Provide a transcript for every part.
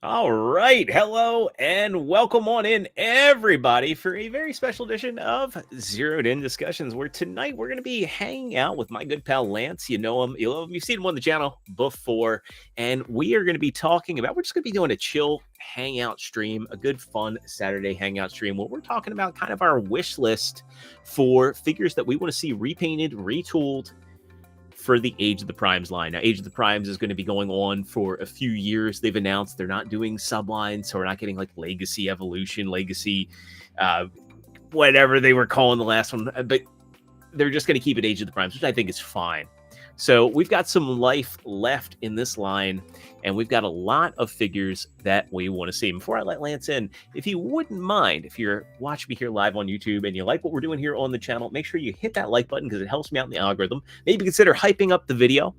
All right. Hello and welcome on in, everybody, for a very special edition of Zeroed In Discussions, where tonight we're going to be hanging out with my good pal Lance. You know him, you love him, you've seen him on the channel before. And we are going to be talking about, we're just going to be doing a chill hangout stream, a good fun Saturday hangout stream, where we're talking about kind of our wish list for figures that we want to see repainted, retooled, for the Age of the Primes line. Now, Age of the Primes is going to be going on for a few years. They've announced they're not doing sublines, so we're not getting like Legacy Evolution, Legacy, whatever they were calling the last one, but they're just going to keep it Age of the Primes, which I think is fine. So we've got some life left in this line, and we've got a lot of figures that we want to see. Before I let Lance in, if you wouldn't mind, if you're watching me here live on YouTube and you like what we're doing here on the channel, make sure you hit that like button because it helps me out in the algorithm. Maybe consider hyping up the video.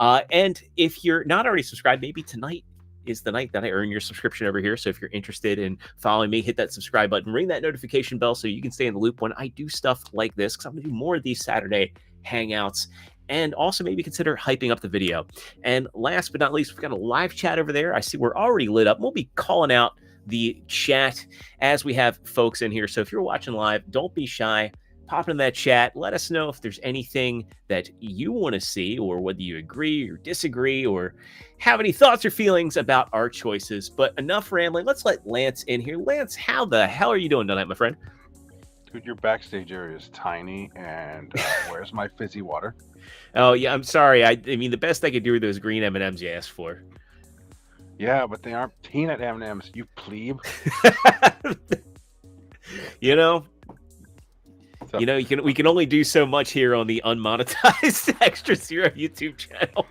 And if you're not already subscribed, maybe tonight is the night that I earn your subscription over here. So if you're interested in following me, hit that subscribe button, ring that notification bell so you can stay in the loop when I do stuff like this, because I'm going to do more of these Saturday hangouts. And also maybe consider hyping up the video. And last but not least, we've got a live chat over there. I see we're already lit up. We'll be calling out the chat as we have folks in here. So if you're watching live, don't be shy. Pop in that chat. Let us know if there's anything that you want to see, or whether you agree or disagree, or have any thoughts or feelings about our choices. But enough rambling. Let's let Lance in here. Lance, how the hell are you doing tonight, my friend? Dude, your backstage area is tiny, and where's my fizzy water? Oh, yeah, I'm sorry. I mean, the best I could do are those green M&Ms you asked for. Yeah, but they aren't peanut M&Ms, you plebe. You know, So, we can only do so much here on the unmonetized Extra Zero YouTube channel.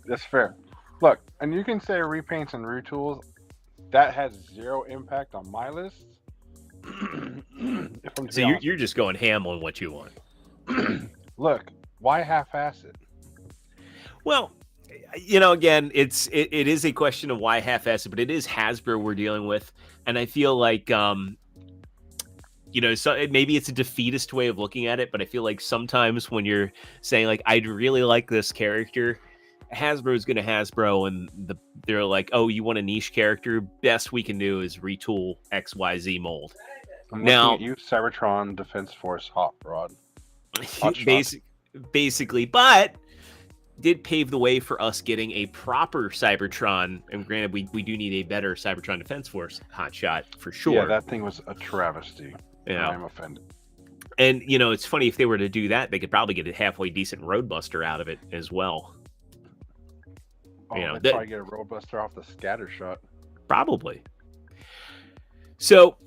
that's fair. Look, and you can say repaints and retools. That has zero impact on my list. So you're just going ham on what you want. Look, why half-ass it? Well, again, it is a question of why half-ass it, but it is Hasbro we're dealing with, and I feel like so maybe it's a defeatist way of looking at it, but I feel like sometimes when you're saying like I'd really like this character, Hasbro is going to Hasbro, and they're like, oh, you want a niche character? Best we can do is retool XYZ mold. I'm Now, looking at you, Cybertron Defense Force Hot Rod. Basically, but did pave the way for us getting a proper Cybertron. And granted, we do need a better Cybertron Defense Force hotshot for sure. Yeah, that thing was a travesty. Yeah, I'm offended. And it's funny, if they were to do that, they could probably get a halfway decent Roadbuster out of it as well. They'd probably get a Roadbuster off the scatter shot. Probably. So,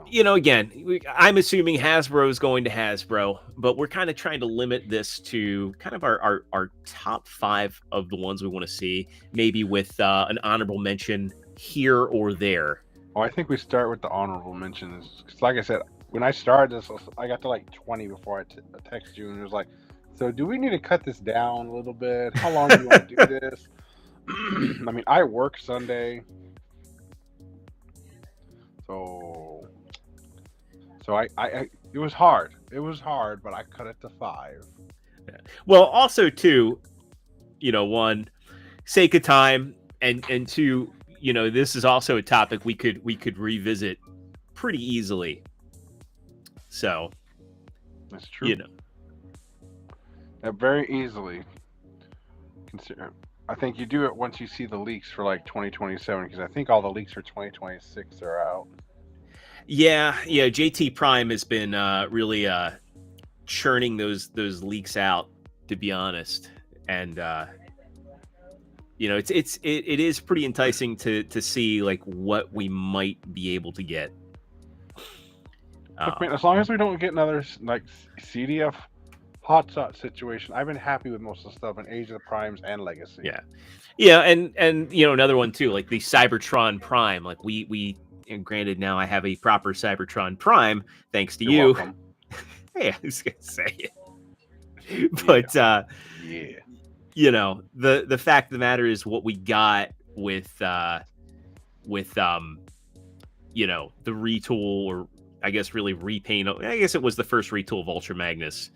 again, I'm assuming Hasbro is going to Hasbro, but we're kind of trying to limit this to kind of our top 5 of the ones we want to see, maybe with an honorable mention here or there. Well, I think we start with the honorable mentions. Cause like I said, when I started this, I got to like 20 before I text you, and it was like, so do we need to cut this down a little bit? How long do you want to do this? I mean, I work Sunday. So I it was hard. It was hard, but I cut it to 5. Yeah. Well, also too, one, sake of time, and 2, this is also a topic we could revisit pretty easily. So that's true. Very easily. Consider. I think you do it once you see the leaks for like 2027, because I think all the leaks for 2026 are out. Yeah. JT Prime has been really churning those leaks out, to be honest, and it is pretty enticing to see like what we might be able to get. Look, man, as long as we don't get another like CDF hotshot situation, I've been happy with most of the stuff in Age of the Primes and Legacy. Yeah, and another one too, like the Cybertron Prime. Like we and granted, now I have a proper Cybertron Prime thanks to you. Welcome. Hey, I was gonna say it, but the fact of the matter is what we got with the retool, or I guess really repaint. I guess it was the first retool of Ultra Magnus.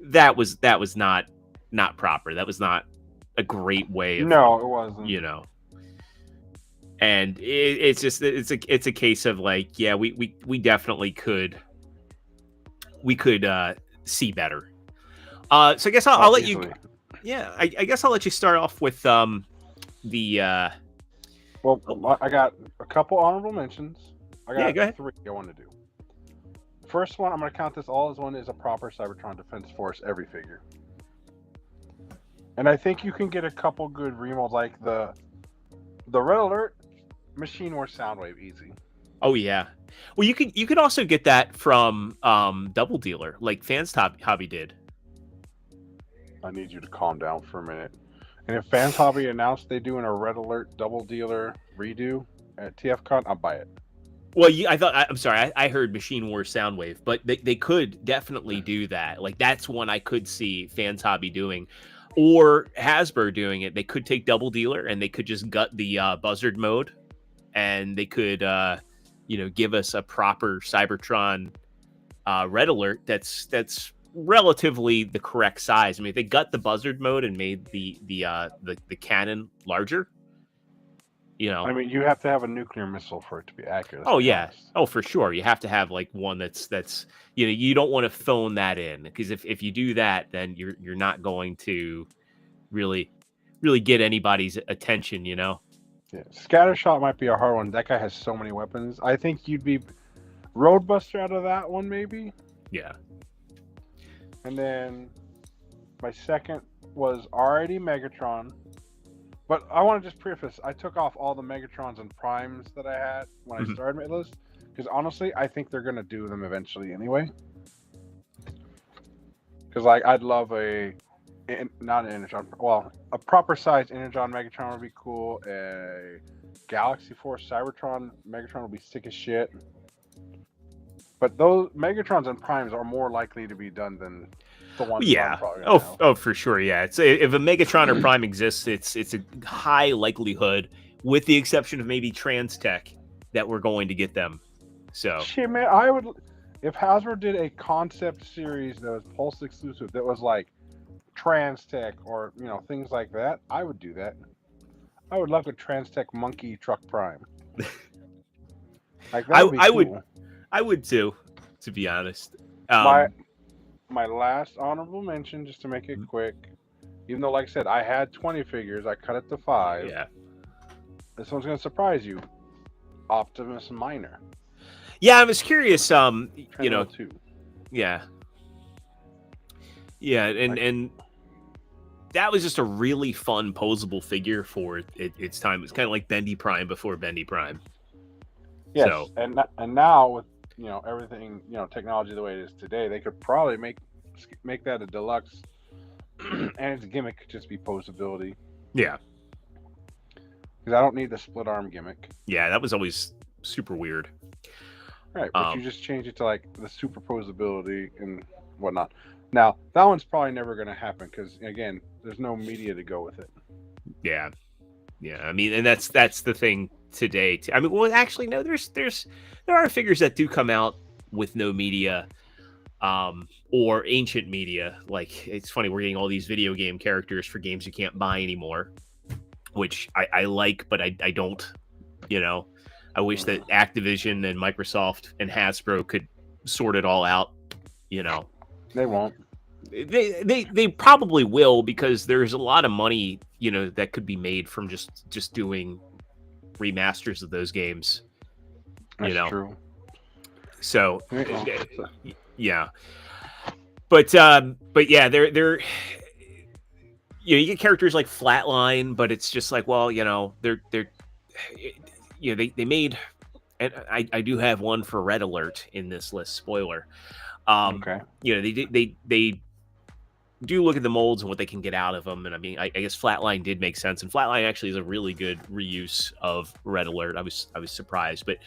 That was not proper. That was not a great way of, no, it wasn't. And it's just it's a case of like, yeah, we definitely could see better. So I guess I'll let easily. you. Yeah, I guess I'll let you start off with the. Well, I got a couple honorable mentions. I Yeah, got go ahead. 3 I want to do. First one, I'm going to count this all as one, is a proper Cybertron Defense Force every figure. And I think you can get a couple good remolds, like the Red Alert, Machine or Soundwave, easy. Oh yeah. Well, you could also get that from Double Dealer, like Fans Hobby did. I need you to calm down for a minute. And if Fans Hobby announced they're doing a Red Alert Double Dealer redo at TFCon, I'll buy it. Well, I'm sorry. I heard Machine War Soundwave, but they could definitely do that. Like that's one I could see Fans Hobby doing, or Hasbro doing it. They could take Double Dealer and they could just gut the Buzzard mode, and they could give us a proper Cybertron Red Alert that's relatively the correct size. I mean, if they gut the Buzzard mode and made the cannon larger. I mean, you have to have a nuclear missile for it to be accurate. Oh yeah. Oh, for sure. You have to have like one that's you don't want to phone that in, because if you do that, then you're not going to really get anybody's attention. Yeah, Scattershot might be a hard one. That guy has so many weapons. I think you'd be Roadbuster out of that one, maybe. Yeah. And then my second was already Megatron. But I want to just preface, I took off all the Megatrons and Primes that I had when I started my list, because honestly, I think they're going to do them eventually anyway. Because like, I'd love not an Energon, well, a proper sized Energon Megatron would be cool. A Galaxy Force Cybertron Megatron would be sick as shit. But those Megatrons and Primes are more likely to be done than the ones. Yeah. For sure. Yeah. It's if a Megatron or Prime exists, it's a high likelihood, with the exception of maybe Transtech, that we're going to get them. So shit, man, I would, if Hasbro did a concept series that was Pulse exclusive, that was like Transtech or things like that, I would do that. I would love a Transtech Monkey Truck Prime. Like that would be cool. I would too, to be honest. My last honorable mention, just to make it quick, even though, like I said, I had 20 figures, I cut it to 5. Yeah. This one's going to surprise you. Optimus Minor. Yeah, I was curious. Yeah. Yeah, and that was just a really fun posable figure for its time. It's kind of like Bendy Prime before Bendy Prime. Yes, so. and now with everything, technology the way it is today, they could probably make that a deluxe, and its gimmick could just be posability. Yeah. Because I don't need the split arm gimmick. Yeah, that was always super weird. Right, but you just change it to like the super posability and whatnot. Now, that one's probably never going to happen because, again, there's no media to go with it. Yeah. Yeah, I mean, and that's the thing today. I mean, well, actually, no, there are figures that do come out with no media, or ancient media. Like, it's funny, we're getting all these video game characters for games you can't buy anymore, which I like, but I don't. I wish that Activision and Microsoft and Hasbro could sort it all out. They won't. They probably will, because there's a lot of money that could be made from just doing remasters of those games. That's true. So yeah, but yeah, they're you get characters like Flatline, but it's just like, well, they're they made, and I do have one for Red Alert in this list. Spoiler. Okay. They do look at the molds and what they can get out of them, and I mean, I guess Flatline did make sense, and Flatline actually is a really good reuse of Red Alert. I was surprised, but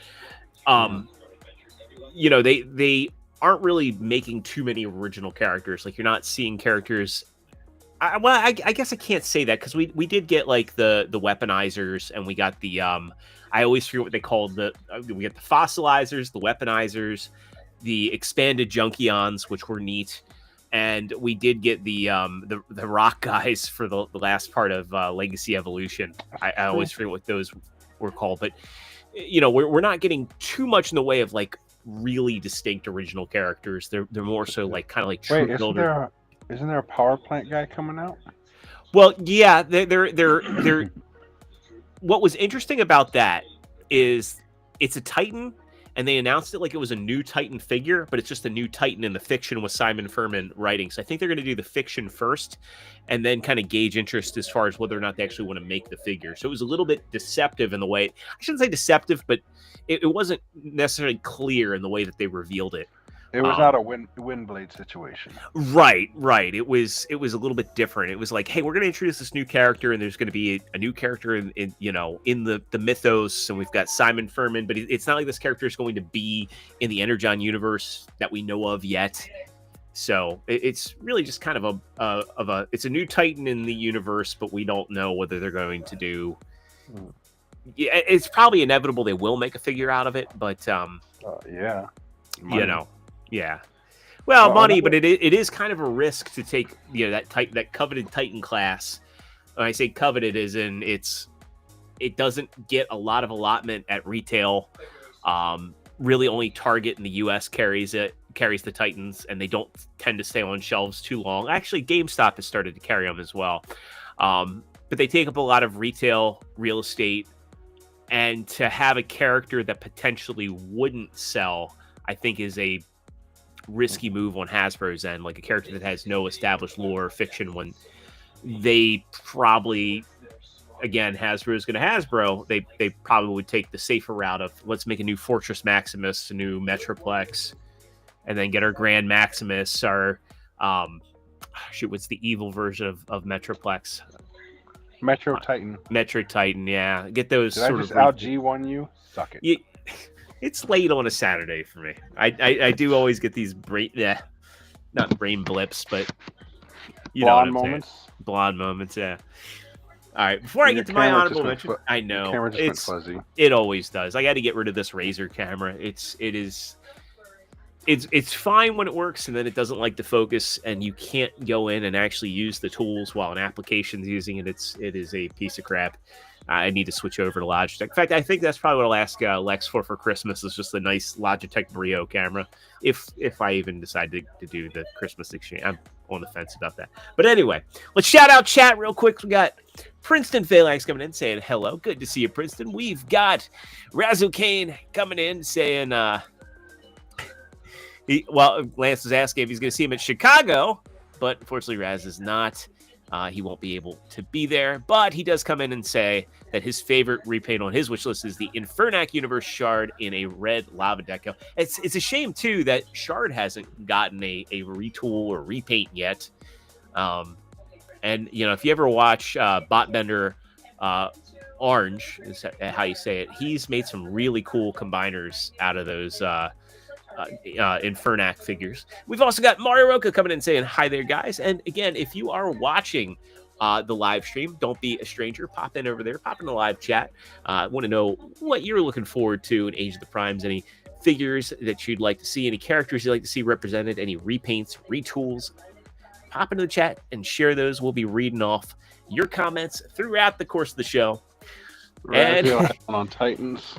they aren't really making too many original characters. Like, you're not seeing characters. I guess I can't say that, because we did get like the weaponizers, and we got the I always forget what they called we get the fossilizers, the weaponizers, the expanded Junkions, which were neat, and we did get the rock guys for the last part of Legacy Evolution. I always forget what those recall. But you know, we're not getting too much in the way of like really distinct original characters. They're more so like kind of like Wait, troop builder. isn't there a power plant guy coming out? Well, yeah, they're what was interesting about that is it's a Titan, and they announced it like it was a new Titan figure, but it's just a new Titan in the fiction with Simon Furman writing. So I think they're going to do the fiction first and then kind of gauge interest as far as whether or not they actually want to make the figure. So it was a little bit deceptive in the way, I shouldn't say deceptive, but it wasn't necessarily clear in the way that they revealed it. It was not a Windblade situation. Right. It was a little bit different. It was like, hey, we're going to introduce this new character, and there's going to be a new character in the mythos, and we've got Simon Furman, but it's not like this character is going to be in the Energon universe that we know of yet. So it's really just kind of it's a new Titan in the universe, but we don't know whether they're going to do. Yeah, it's probably inevitable they will make a figure out of it, but yeah, money. Yeah. Well, money, but it is kind of a risk to take, that coveted Titan class. When I say coveted, as in it doesn't get a lot of allotment at retail. Really, only Target in the U.S. carries the Titans, and they don't tend to stay on shelves too long. Actually, GameStop has started to carry them as well, but they take up a lot of retail real estate. And to have a character that potentially wouldn't sell, I think, is a risky move on Hasbro's end, like a character that has no established lore or fiction. When they probably, again, Hasbro's going to Hasbro, they probably would take the safer route of let's make a new Fortress Maximus, a new Metroplex, and then get our Grand Maximus, our what's the evil version of Metroplex? Metro Titan, yeah. Get those. Did I just out G1 you? Suck it. It's late on a Saturday for me. I do always get these not brain blips, but blonde moments. Saying. Blonde moments, yeah. All right, before I get to my honorable mention, I know camera just went fuzzy. It always does. I got to get rid of this Razer camera. It's fine when it works, and then it doesn't like to focus, and you can't go in and actually use the tools while an application's using it. It is a piece of crap. I need to switch over to Logitech. In fact, I think that's probably what I'll ask Lex for Christmas, is just a nice Logitech Brio camera, if I even decide to do the Christmas exchange. I'm on the fence about that. But anyway, let's shout out chat real quick. We got Princeton Phalanx coming in saying hello. Good to see you, Princeton. We've got Razzle Kane coming in saying... Lance was asking if he's going to see him at Chicago, but unfortunately Raz is not. He won't be able to be there, but he does come in and say that his favorite repaint on his wish list is the Infernac Universe Shard in a red lava deco. It's a shame, too, that Shard hasn't gotten a retool or repaint yet. And, if you ever watch Botbender Orange, is how you say it, he's made some really cool combiners out of those Infernac figures. We've also got Mario Roca coming in and saying hi there, guys. And again, if you are watching the live stream, don't be a stranger. Pop in over there, pop in the live chat. Want to know what you're looking forward to in Age of the Primes, any figures that you'd like to see, any characters you'd like to see represented, any repaints, retools. Pop into the chat and share those. We'll be reading off your comments throughout the course of the show. And on Titans.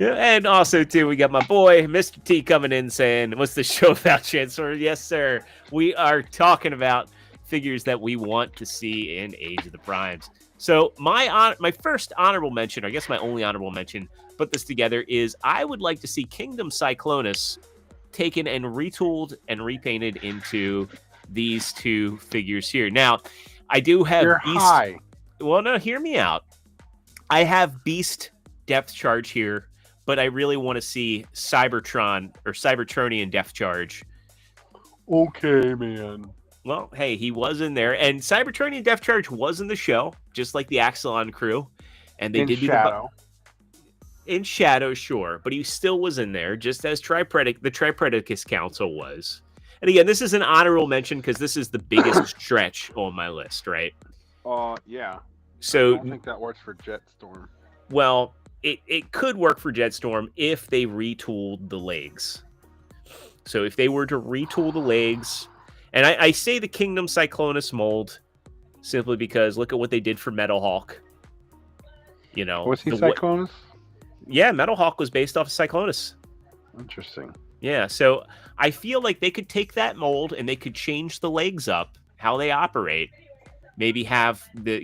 Yeah, and also, too, we got my boy, Mr. T, coming in saying, what's the show about, Chancellor? Yes, sir. We are talking about figures that we want to see in Age of the Primes. So my first honorable mention, or I guess my only honorable mention, put this together, is I would like to see Kingdom Cyclonus taken and retooled and repainted into these two figures here. Now, I do have Beast. High. Well, no, hear me out. I have Beast depth charge here, but I really want to see Cybertron or Cybertronian depth charge. Okay, man. Well, hey, he was in there, and Cybertronian depth charge was in the show, just like the Axelon crew, and they did Shadow. In Shadow, sure, but he still was in there, just as the Tripredicus Council was. And again, this is an honorable mention because this is the biggest stretch on my list, right? Yeah. So I don't think that works for Jetstorm. Well, it could work for Jetstorm if they retooled the legs. So if they were to retool the legs, and I say the Kingdom Cyclonus mold simply because look at what they did for Metal Hawk. You know, Was he Cyclonus? Yeah, Metal Hawk was based off of Cyclonus. Interesting. Yeah, so I feel like they could take that mold and they could change the legs up, how they operate. Maybe have the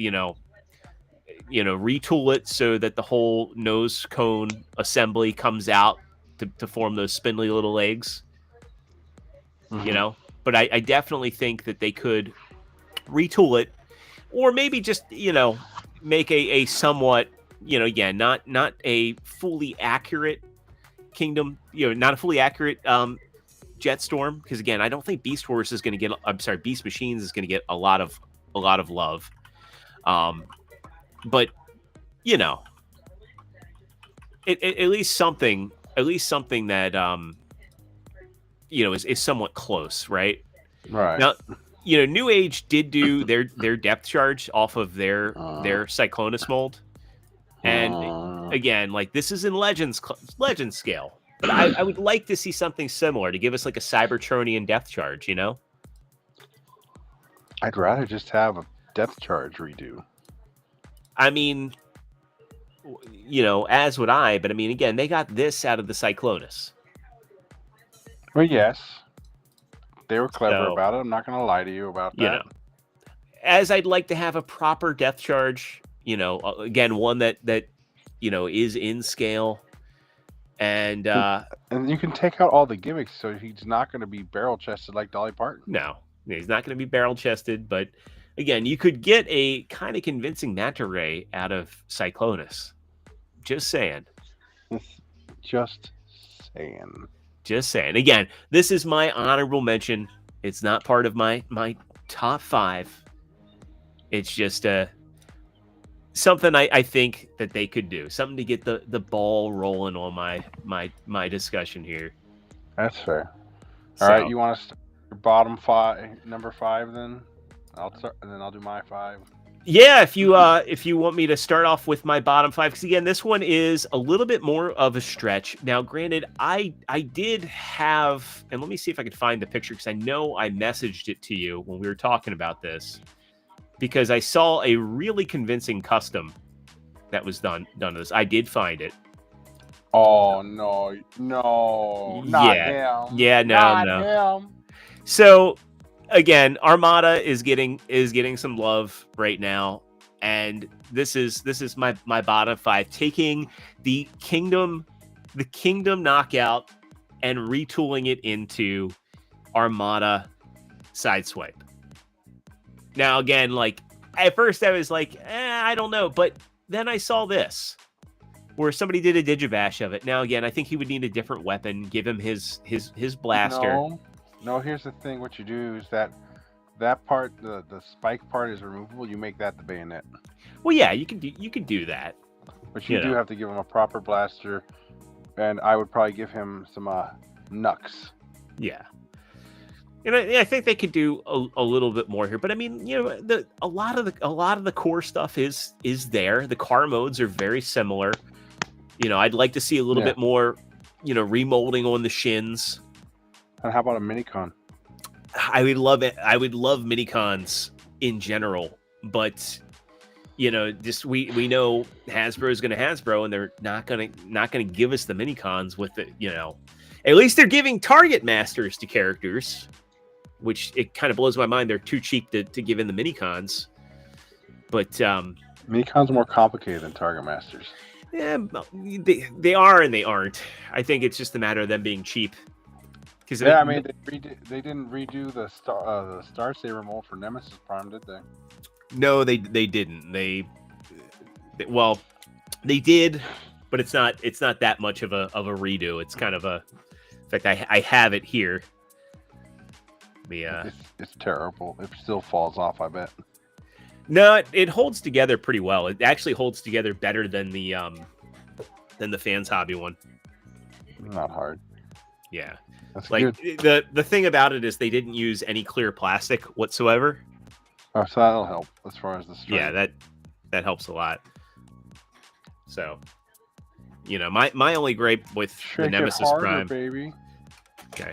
retool it so that the whole nose cone assembly comes out to form those spindly little legs. Mm-hmm. But I definitely think that they could retool it, or maybe just make a somewhat again not a fully accurate Kingdom, not a fully accurate Jetstorm, because again I don't think Beast Horse is going to get. I'm sorry, Beast Machines is going to get a lot of love. But at least something that is somewhat close, right? Right. Now, New Age did do their depth charge off of their Cyclonus mold, and again, like this is in legend scale, but I would like to see something similar to give us like a Cybertronian depth charge. I'd rather just have a depth charge redo. I mean, as would I, but I mean, again, they got this out of the Cyclonus. Well, yes, they were clever about it. I'm not going to lie to you about that. As I'd like to have a proper depth charge, again, one that is in scale, and you can take out all the gimmicks, so he's not going to be barrel chested like Dolly Parton. No, he's not going to be barrel chested, but again, you could get a kind of convincing manta ray out of Cyclonus. Just saying. Just saying. Just saying. Again, this is my honorable mention. It's not part of my top 5. It's just something I think that they could do. Something to get the ball rolling on my discussion here. That's fair. All right, you want to start your bottom 5, number 5 then? I'll start, and then I'll do my 5. Yeah, if you want me to start off with my bottom 5, because again, this one is a little bit more of a stretch. Now, granted, I did have, and let me see if I could find the picture, because I know I messaged it to you when we were talking about this, because I saw a really convincing custom that was done to this. I did find it. Oh no, not him. Yeah, not no. Him. So again, Armada is getting some love right now, and this is my bottom 5, taking the Kingdom knockout and retooling it into Armada Sideswipe. Now again, like at first I was like, I don't know, but then I saw this where somebody did a digibash of it. Now again, I think he would need a different weapon. Give him his blaster. No, here's the thing. What you do is that part, the spike part is removable. You make that the bayonet. Well, yeah, you can do that. But you do have to give him a proper blaster, and I would probably give him some Nux. Yeah. And I think they could do a little bit more here, but I mean, a lot of the core stuff is there. The car modes are very similar. I'd like to see a little bit more, remolding on the shins. And how about a minicon? I would love it. I would love minicons in general, but just we know Hasbro is going to Hasbro, and they're not going to give us the minicons with the At least they're giving Target Masters to characters, which it kind of blows my mind. They're too cheap to give in the minicons. But minicons are more complicated than Target Masters. Yeah, they are and they aren't. I think it's just a matter of them being cheap. I mean, they didn't redo the Star Saber mold for Nemesis Prime, did they? No, they didn't. They did, but it's not that much of a redo. It's kind of a. In fact, I have it here. It's terrible. It still falls off, I bet. No, it holds together pretty well. It actually holds together better than the Fans Hobby one. Not hard. Yeah. That's like good. The thing about it is they didn't use any clear plastic whatsoever. Oh, so that'll help as far as the strength. Yeah, that helps a lot. So, my only gripe with the Nemesis harder, Prime, baby. Okay.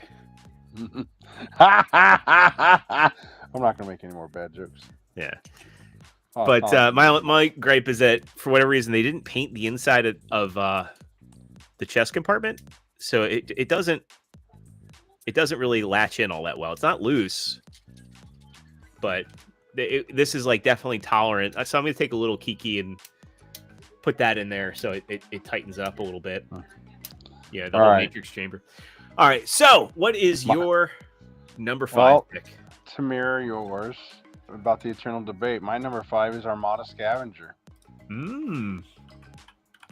I'm not gonna make any more bad jokes. Yeah. Oh, it's But not like my gripe is that for whatever reason they didn't paint the inside of the chest compartment, so it doesn't really latch in all that well. It's not loose, but this is like definitely tolerant. So I'm gonna take a little kiki and put that in there so it tightens up a little bit. Yeah, the All whole right. matrix chamber. All right, so what is your number 5 pick? To mirror yours about the eternal debate, my number 5 is Armada Scavenger. You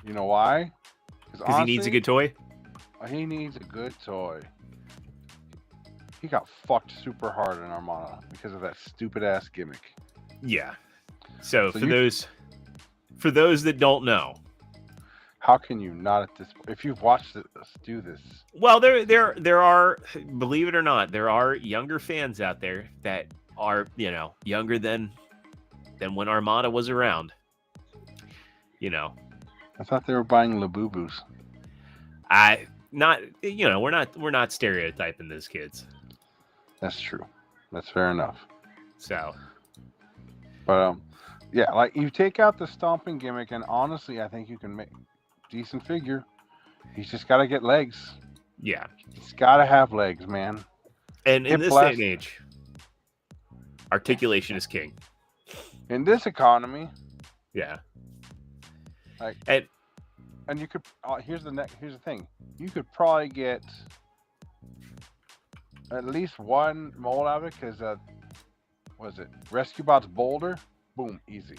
know why? Because he needs a good toy. He needs a good toy. He got fucked super hard in Armada because of that stupid ass gimmick. Yeah. So for those that don't know, how can you not at this? If you've watched us do this, well, there are, believe it or not, there are younger fans out there that are younger than when Armada was around. I thought they were buying Labubus. We're not stereotyping those kids. That's true. That's fair enough. So, but yeah, like you take out the stomping gimmick, and honestly, I think you can make decent figure. He's just got to get legs. Yeah, he's got to have legs, man. And in this day and age, articulation is king. In this economy, yeah. Like and you could here's the thing. You could probably get at least one mold out of it because was it Rescue Bot's Boulder? Boom, easy.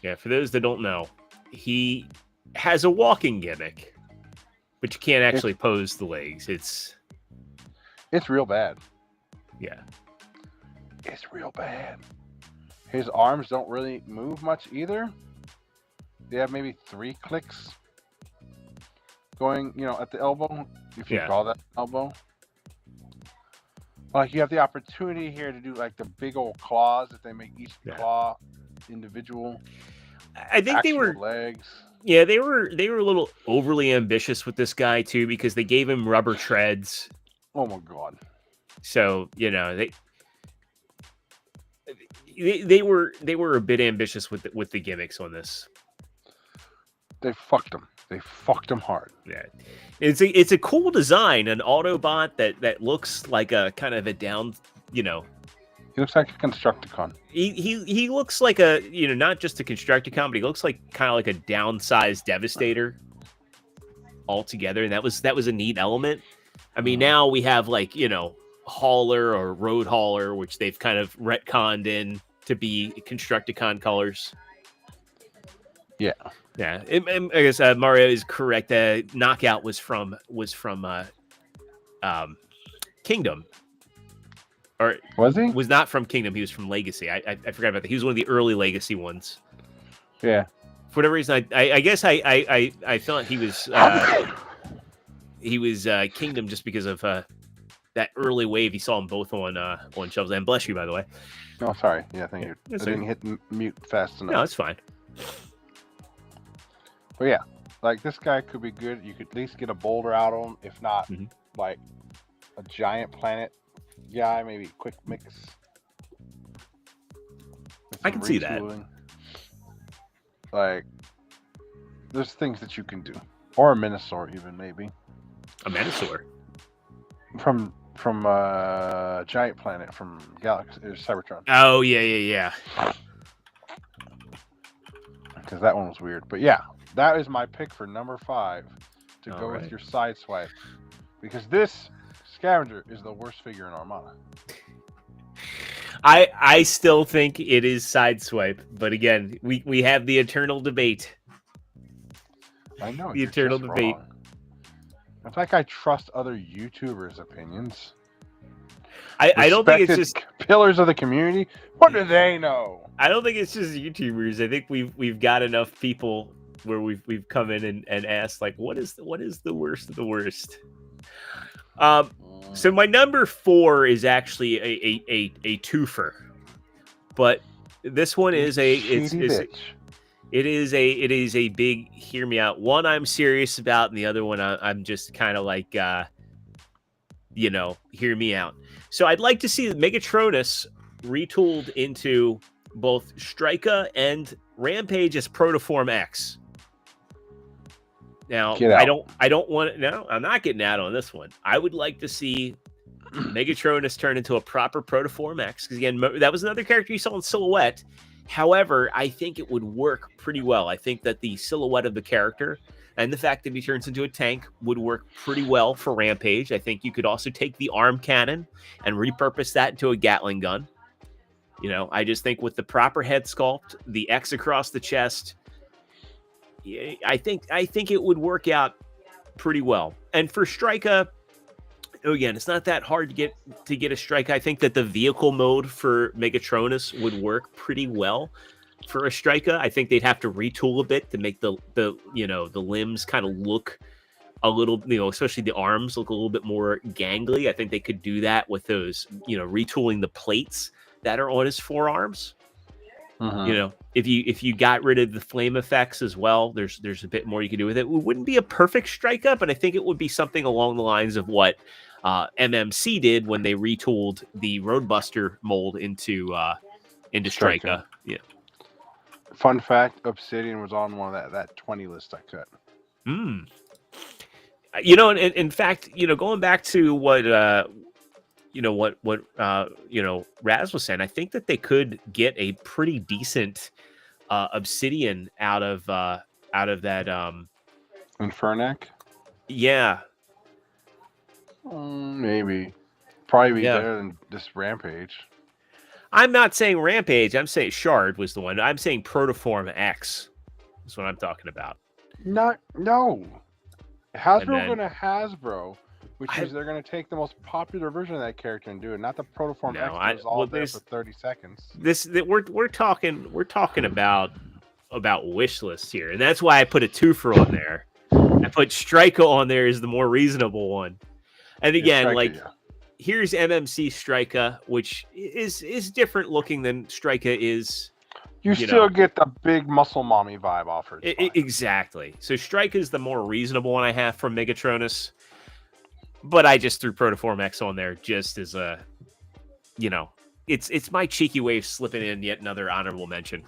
Yeah. For those that don't know, he has a walking gimmick, but you can't actually pose the legs. It's real bad. Yeah, it's real bad. His arms don't really move much either. They have maybe 3 clicks going, at the elbow, if you call that elbow. Like you have the opportunity here to do like the big old claws if they make each claw individual. I think they were legs. Yeah, they were a little overly ambitious with this guy too because they gave him rubber treads. Oh my god! So they were a bit ambitious with the gimmicks on this. They fucked him. They fucked him hard. Yeah, it's a cool design, an Autobot that looks like a kind of a down, He looks like a Constructicon. He looks like a not just a Constructicon, but he looks like kind of like a downsized Devastator altogether, and that was a neat element. I mean, now we have like Hauler or Road Hauler, which they've kind of retconned in to be Constructicon colors. Yeah. Yeah, I guess Mario is correct. Knockout was from Kingdom, or was he? Was not from Kingdom. He was from Legacy. I forgot about that. He was one of the early Legacy ones. Yeah. For whatever reason, I guess I felt he was Kingdom just because of that early wave. He saw them both on shelves. And bless you, by the way. Oh, sorry. Yeah, thank you. I didn't hit mute fast enough. No, it's fine. But yeah, like this guy could be good. You could at least get a boulder out of him, if not like a giant planet guy, maybe quick mix. I can see that. Like, there's things that you can do, or a Minosaur even maybe. A Minosaur from Giant Planet from Galaxy or Cybertron. Oh yeah. Because that one was weird, but yeah. That is my pick for number 5 to go with your side swipe. Because this Scavenger is the worst figure in Armada. I still think it is Sideswipe, but again, we have the eternal debate. I know the eternal debate. Wrong. It's like I trust other YouTubers' opinions. I don't think it's just pillars of the community. What do they know? I don't think it's just YouTubers. I think we've got enough people where we've come in and asked like what is the worst of the worst. So my number 4 is actually a twofer, but this one is it is a big hear me out. One I'm serious about, and the other one I'm just kind of like hear me out. So I'd like to see Megatronus retooled into both Strika and Rampage as Protoform X. Now, I don't want to. No, I'm not getting out on this one. I would like to see Megatronus turn into a proper Protoform X, because again, that was another character you saw in Silhouette. However, I think it would work pretty well. I think that the silhouette of the character and the fact that he turns into a tank would work pretty well for Rampage. I think you could also take the arm cannon and repurpose that into a Gatling gun. You know, I just think with the proper head sculpt, the X across the chest, I think it would work out pretty well. And for Strika, again, it's not that hard to get a Strika. I think that the vehicle mode for Megatronus would work pretty well for a Strika. I think they'd have to retool a bit to make the limbs kind of look a little, especially the arms look a little bit more gangly. I think they could do that with those, retooling the plates that are on his forearms. If you got rid of the flame effects as well, there's a bit more you could do with it. It wouldn't be a perfect Strika, but I think it would be something along the lines of what MMC did when they retooled the Roadbuster mold into Strika. Yeah. Fun fact: Obsidian was on one of that 20 list I cut. In fact, going back to what Raz was saying, I think that they could get a pretty decent Obsidian out of that Infernac. Yeah. Maybe. Probably be better than this Rampage. I'm not saying Rampage. I'm saying Shard was the one. I'm saying Protoform X. That's what I'm talking about. No. Hasbro going to Hasbro, which is they're going to take the most popular version of that character and do it, not the Protoform X that was all there for 30 seconds. We're talking about Wishlists here, and that's why I put a twofer on there. I put Strika on there as the more reasonable one. And again, here's MMC Strika, which is different looking than Strika is. You still get the big muscle mommy vibe off her. Exactly. So Strika is the more reasonable one I have from Megatronus. But I just threw Protoform X on there just as a, it's my cheeky way of slipping in yet another honorable mention.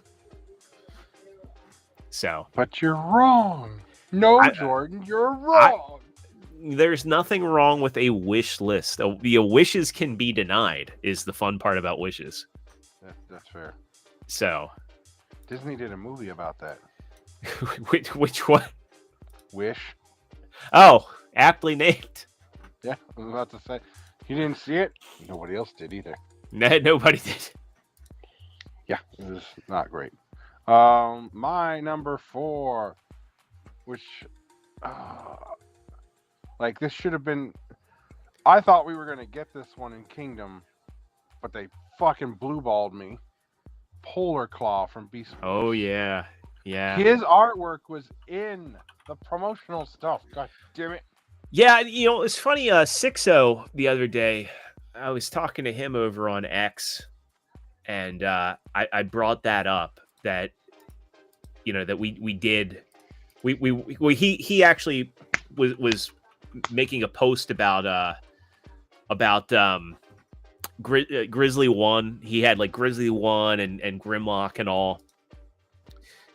So. But you're wrong. No, Jordan, you're wrong. There's nothing wrong with a wish list. Wishes can be denied is the fun part about wishes. That's fair. So. Disney did a movie about that. Which one? Wish. Oh, aptly named. Yeah, I was about to say. You didn't see it? Nobody else did either. Nobody did. Yeah, it was not great. My number 4, which, this should have been. I thought we were going to get this one in Kingdom, but they fucking blue-balled me. Polar Claw from Beast Wars. Oh, yeah. Yeah. His artwork was in the promotional stuff. God damn it. Yeah, it's funny. Sixo the other day, I was talking to him over on X, and I brought that up that that we did. He actually was making a post about Grizzly 1. He had Grizzly 1 and Grimlock and all.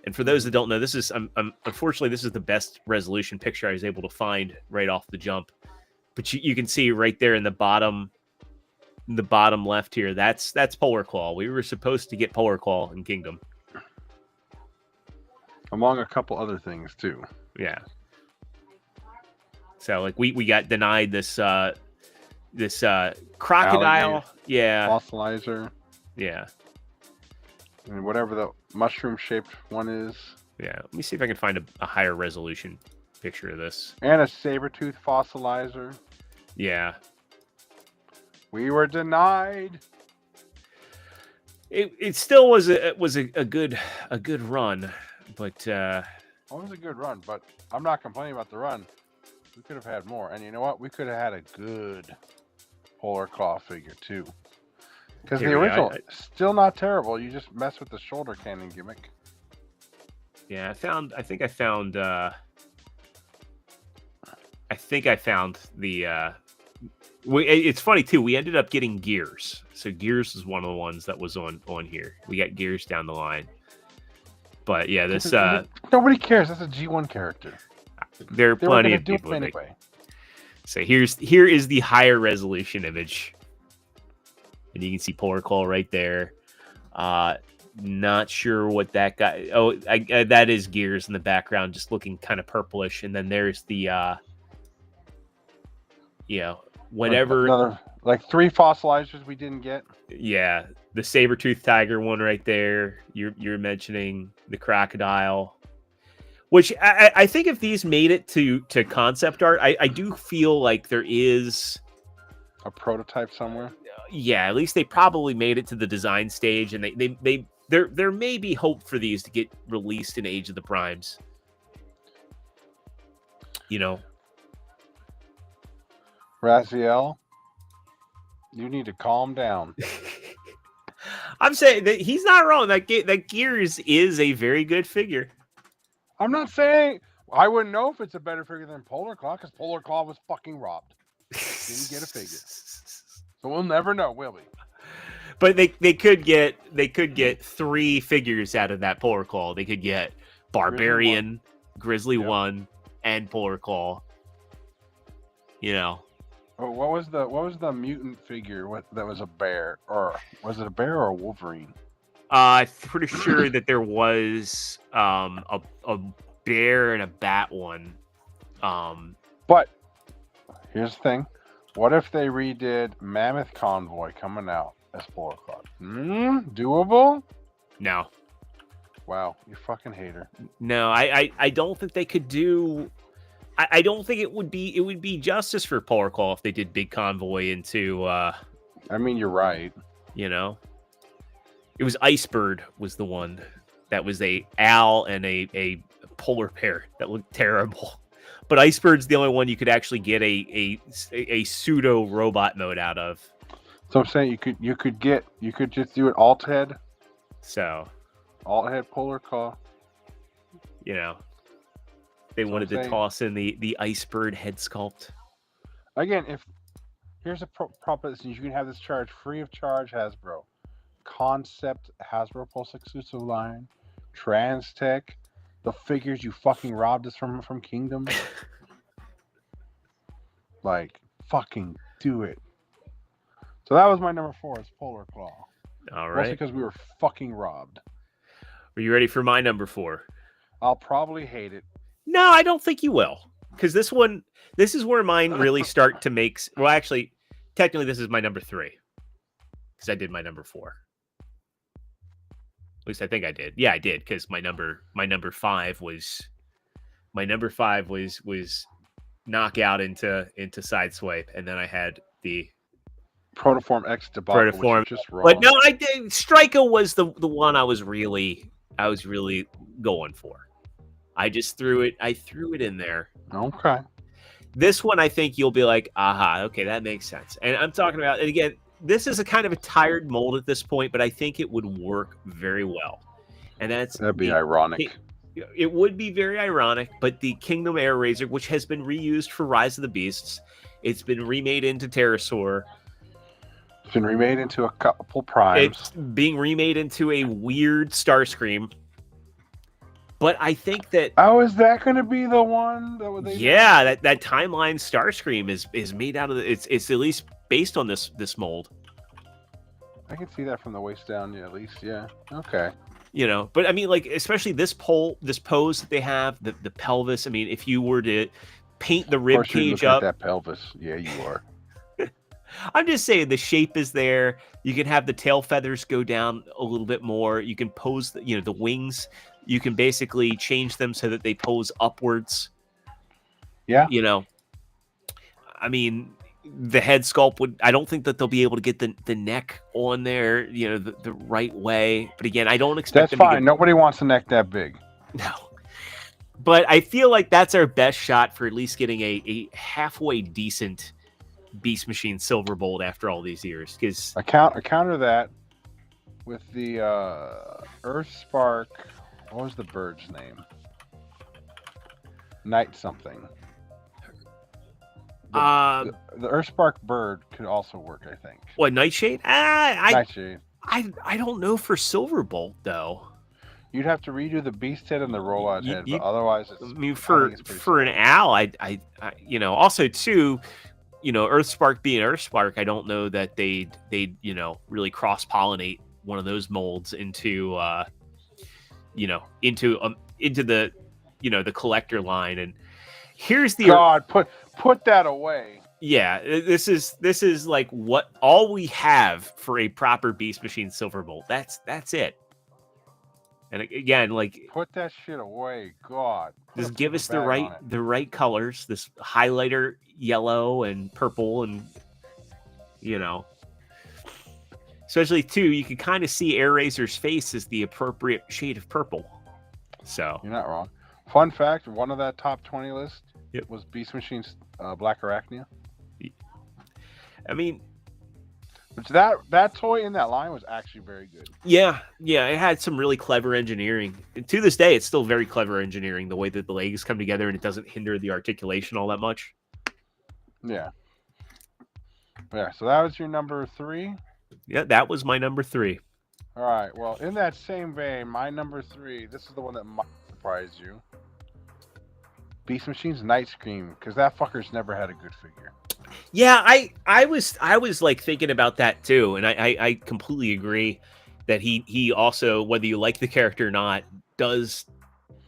And for those that don't know, this is unfortunately this is the best resolution picture I was able to find right off the jump. But you can see right there in the bottom left here, that's Polar Claw. We were supposed to get Polar Claw in Kingdom, among a couple other things too. Yeah. So we got denied this crocodile. Alligator. Yeah. Fossilizer. Yeah. And whatever the mushroom-shaped one is. Yeah, let me see if I can find a higher resolution picture of this. And a saber-tooth fossilizer. Yeah. We were denied. It still was a good run, but it was a good run, but I'm not complaining about the run. We could have had more, and you know what? We could have had a good Polar Claw figure too. Because the original, still not terrible. You just mess with the shoulder cannon gimmick. Yeah, I think I found the It's funny too. We ended up getting Gears. So Gears is one of the ones that was on here. We got Gears down the line. But yeah, this nobody cares. That's a G1 character. There are plenty of people anyway. So here is the higher resolution image, and you can see Polar Claw right there. Not sure what that guy. Oh, that is Gears in the background, just looking kind of purplish. And then there's the, whenever another like 3 fossilizers we didn't get. Yeah, the saber-toothed tiger one right there. You're mentioning the crocodile. Which I think if these made it to concept art, I do feel like there is a prototype somewhere. Yeah, at least they probably made it to the design stage, and there may be hope for these to get released in Age of the Primes. Raziel, you need to calm down. I'm saying that he's not wrong. That Gears is a very good figure. I'm not saying I wouldn't know if it's a better figure than Polar Claw, because Polar Claw was fucking robbed. Didn't get a figure, so we'll never know, will we? But they could get 3 figures out of that Polar Claw. They could get Barbarian, Grizzly 1, and Polar Claw. Oh, what was the mutant figure? That was a bear, or was it a bear or a Wolverine? I'm pretty sure that there was a bear and a bat one. But here's the thing: what if they redid Mammoth Convoy coming out as Polar Claw? Doable? No. Wow, you fucking hater. No, I don't think they could do. I don't think it would be justice for Polar Claw if they did Big Convoy into. I mean, you're right. It was Icebird was the one that was a owl and a polar bear that looked terrible. But Icebird's the only one you could actually get a pseudo robot mode out of. So I'm saying you could just do it alt head. So alt head Polar Claw. They wanted to toss in the Icebird head sculpt. Again, here's a proposition, you can have this charge free of charge, Hasbro. Concept Hasbro Pulse exclusive line, Transtech, the figures you fucking robbed us from Kingdom. Like, fucking do it. So that was my number 4, is Polar Claw. All right. Mostly because we were fucking robbed. Are you ready for my number 4? I'll probably hate it. No, I don't think you will. Because this is where mine really start to make. Well, actually, technically, this is my number 3. Because I did my number 4. At least I think I did. Yeah, I did. Because my number 5 was knockout into sideswipe, and then I had the Protoform X debacle, Protoform. Which is just wrong. But no, I did. Strika was the one I was really going for. I just threw it. I threw it in there. Okay. This one, I think you'll be like, aha, okay, that makes sense. And I'm talking about, and again, this is a kind of a tired mold at this point, but I think it would work very well. And that'd be ironic. It would be very ironic, but the Kingdom Air Razor, which has been reused for Rise of the Beasts, it's been remade into Pterosaur. It's been remade into a couple primes. It's being remade into a weird Starscream. But I think that... Oh, is that going to be the one? That timeline Starscream is made out of... It's at least based on this mold. I can see that from the waist down, at least, yeah. Okay. But I mean, like, especially this pose that they have, the pelvis. I mean, if you were to paint the rib cage up... At that pelvis. Yeah, you are. I'm just saying the shape is there. You can have the tail feathers go down a little bit more. You can pose the wings. You can basically change them so that they pose upwards. Yeah. I mean, the head sculpt I don't think that they'll be able to get the neck on there, the right way. But again, I don't expect that's fine. Nobody wants a neck that big. No. But I feel like that's our best shot for at least getting a halfway decent Beast Machine Silverbolt after all these years. Because I counter that with the Earth Spark. What was the bird's name? Night something. The Earthspark bird could also work, I think. What, Nightshade? Nightshade. I don't know for Silverbolt though. You'd have to redo the beast head and the rollout head, but otherwise, it's. I mean, for an owl, I also too, Earthspark being Earthspark, I don't know that they'd really cross pollinate one of those molds into into the the collector line. And here's the God, put that away. Yeah, this is like what all we have for a proper Beast Machine Silverbolt. That's it. And again, like, put that shit away. God, just give us the right colors. This highlighter yellow and purple, and especially too, you can kind of see Air Razor's face as the appropriate shade of purple. So you're not wrong. Fun fact: one of that top 20 list was Beast Machine's Black Arachnia. I mean, which that toy in that line was actually very good. Yeah, it had some really clever engineering. To this day, it's still very clever engineering, the way that the legs come together and it doesn't hinder the articulation all that much. Yeah. Yeah, so that was your number 3? Yeah, that was my number 3. All right, well, in that same vein, my number 3, this is the one that might surprise you. Beast Machine's Night Scream, because that fucker's never had a good figure. Yeah, I was like thinking about that too, and I completely agree that he also, whether you like the character or not, does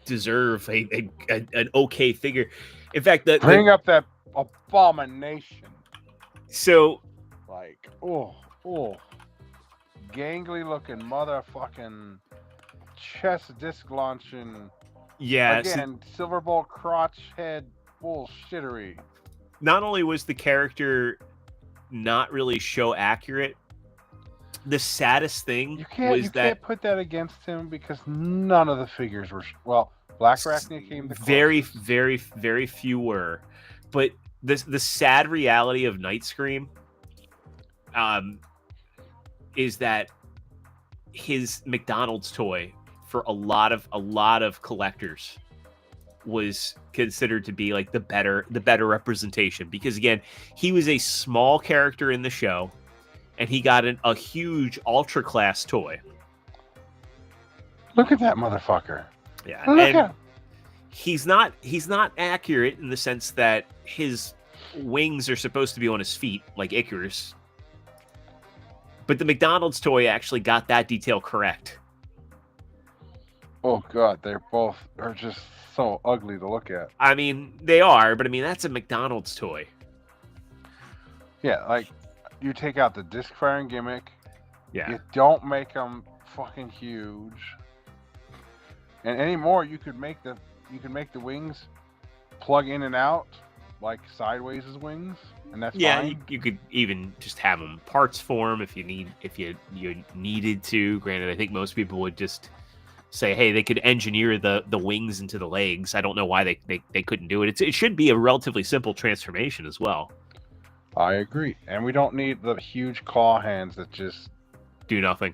deserve an okay figure. In fact, bring up that abomination. So, like, gangly looking motherfucking chest disc launching. Yeah, again, Silverbolt crotch head bullshittery. Not only was the character not really show accurate, the saddest thing you can't put that against him because none of the figures were Black Arachnia came the closest. very few were, but the sad reality of Night Scream, is that his McDonald's toy for a lot of collectors was considered to be like the better representation, because again, he was a small character in the show and he got a huge ultra class toy. Look at that motherfucker. Yeah. And he's not accurate in the sense that his wings are supposed to be on his feet like Icarus, but the McDonald's toy actually got that detail correct. Oh god, they both are just so ugly to look at. I mean, they are, but I mean, that's a McDonald's toy. Yeah, like, you take out the disc firing gimmick. Yeah. You don't make them fucking huge. And anymore, you could make the wings plug in and out like sideways as wings, and that's fine. You could even just have them parts form if you needed to. Granted, I think most people would just say, hey, they could engineer the wings into the legs. I don't know why they couldn't do it. It should be a relatively simple transformation as well. I agree. And we don't need the huge claw hands that just do nothing.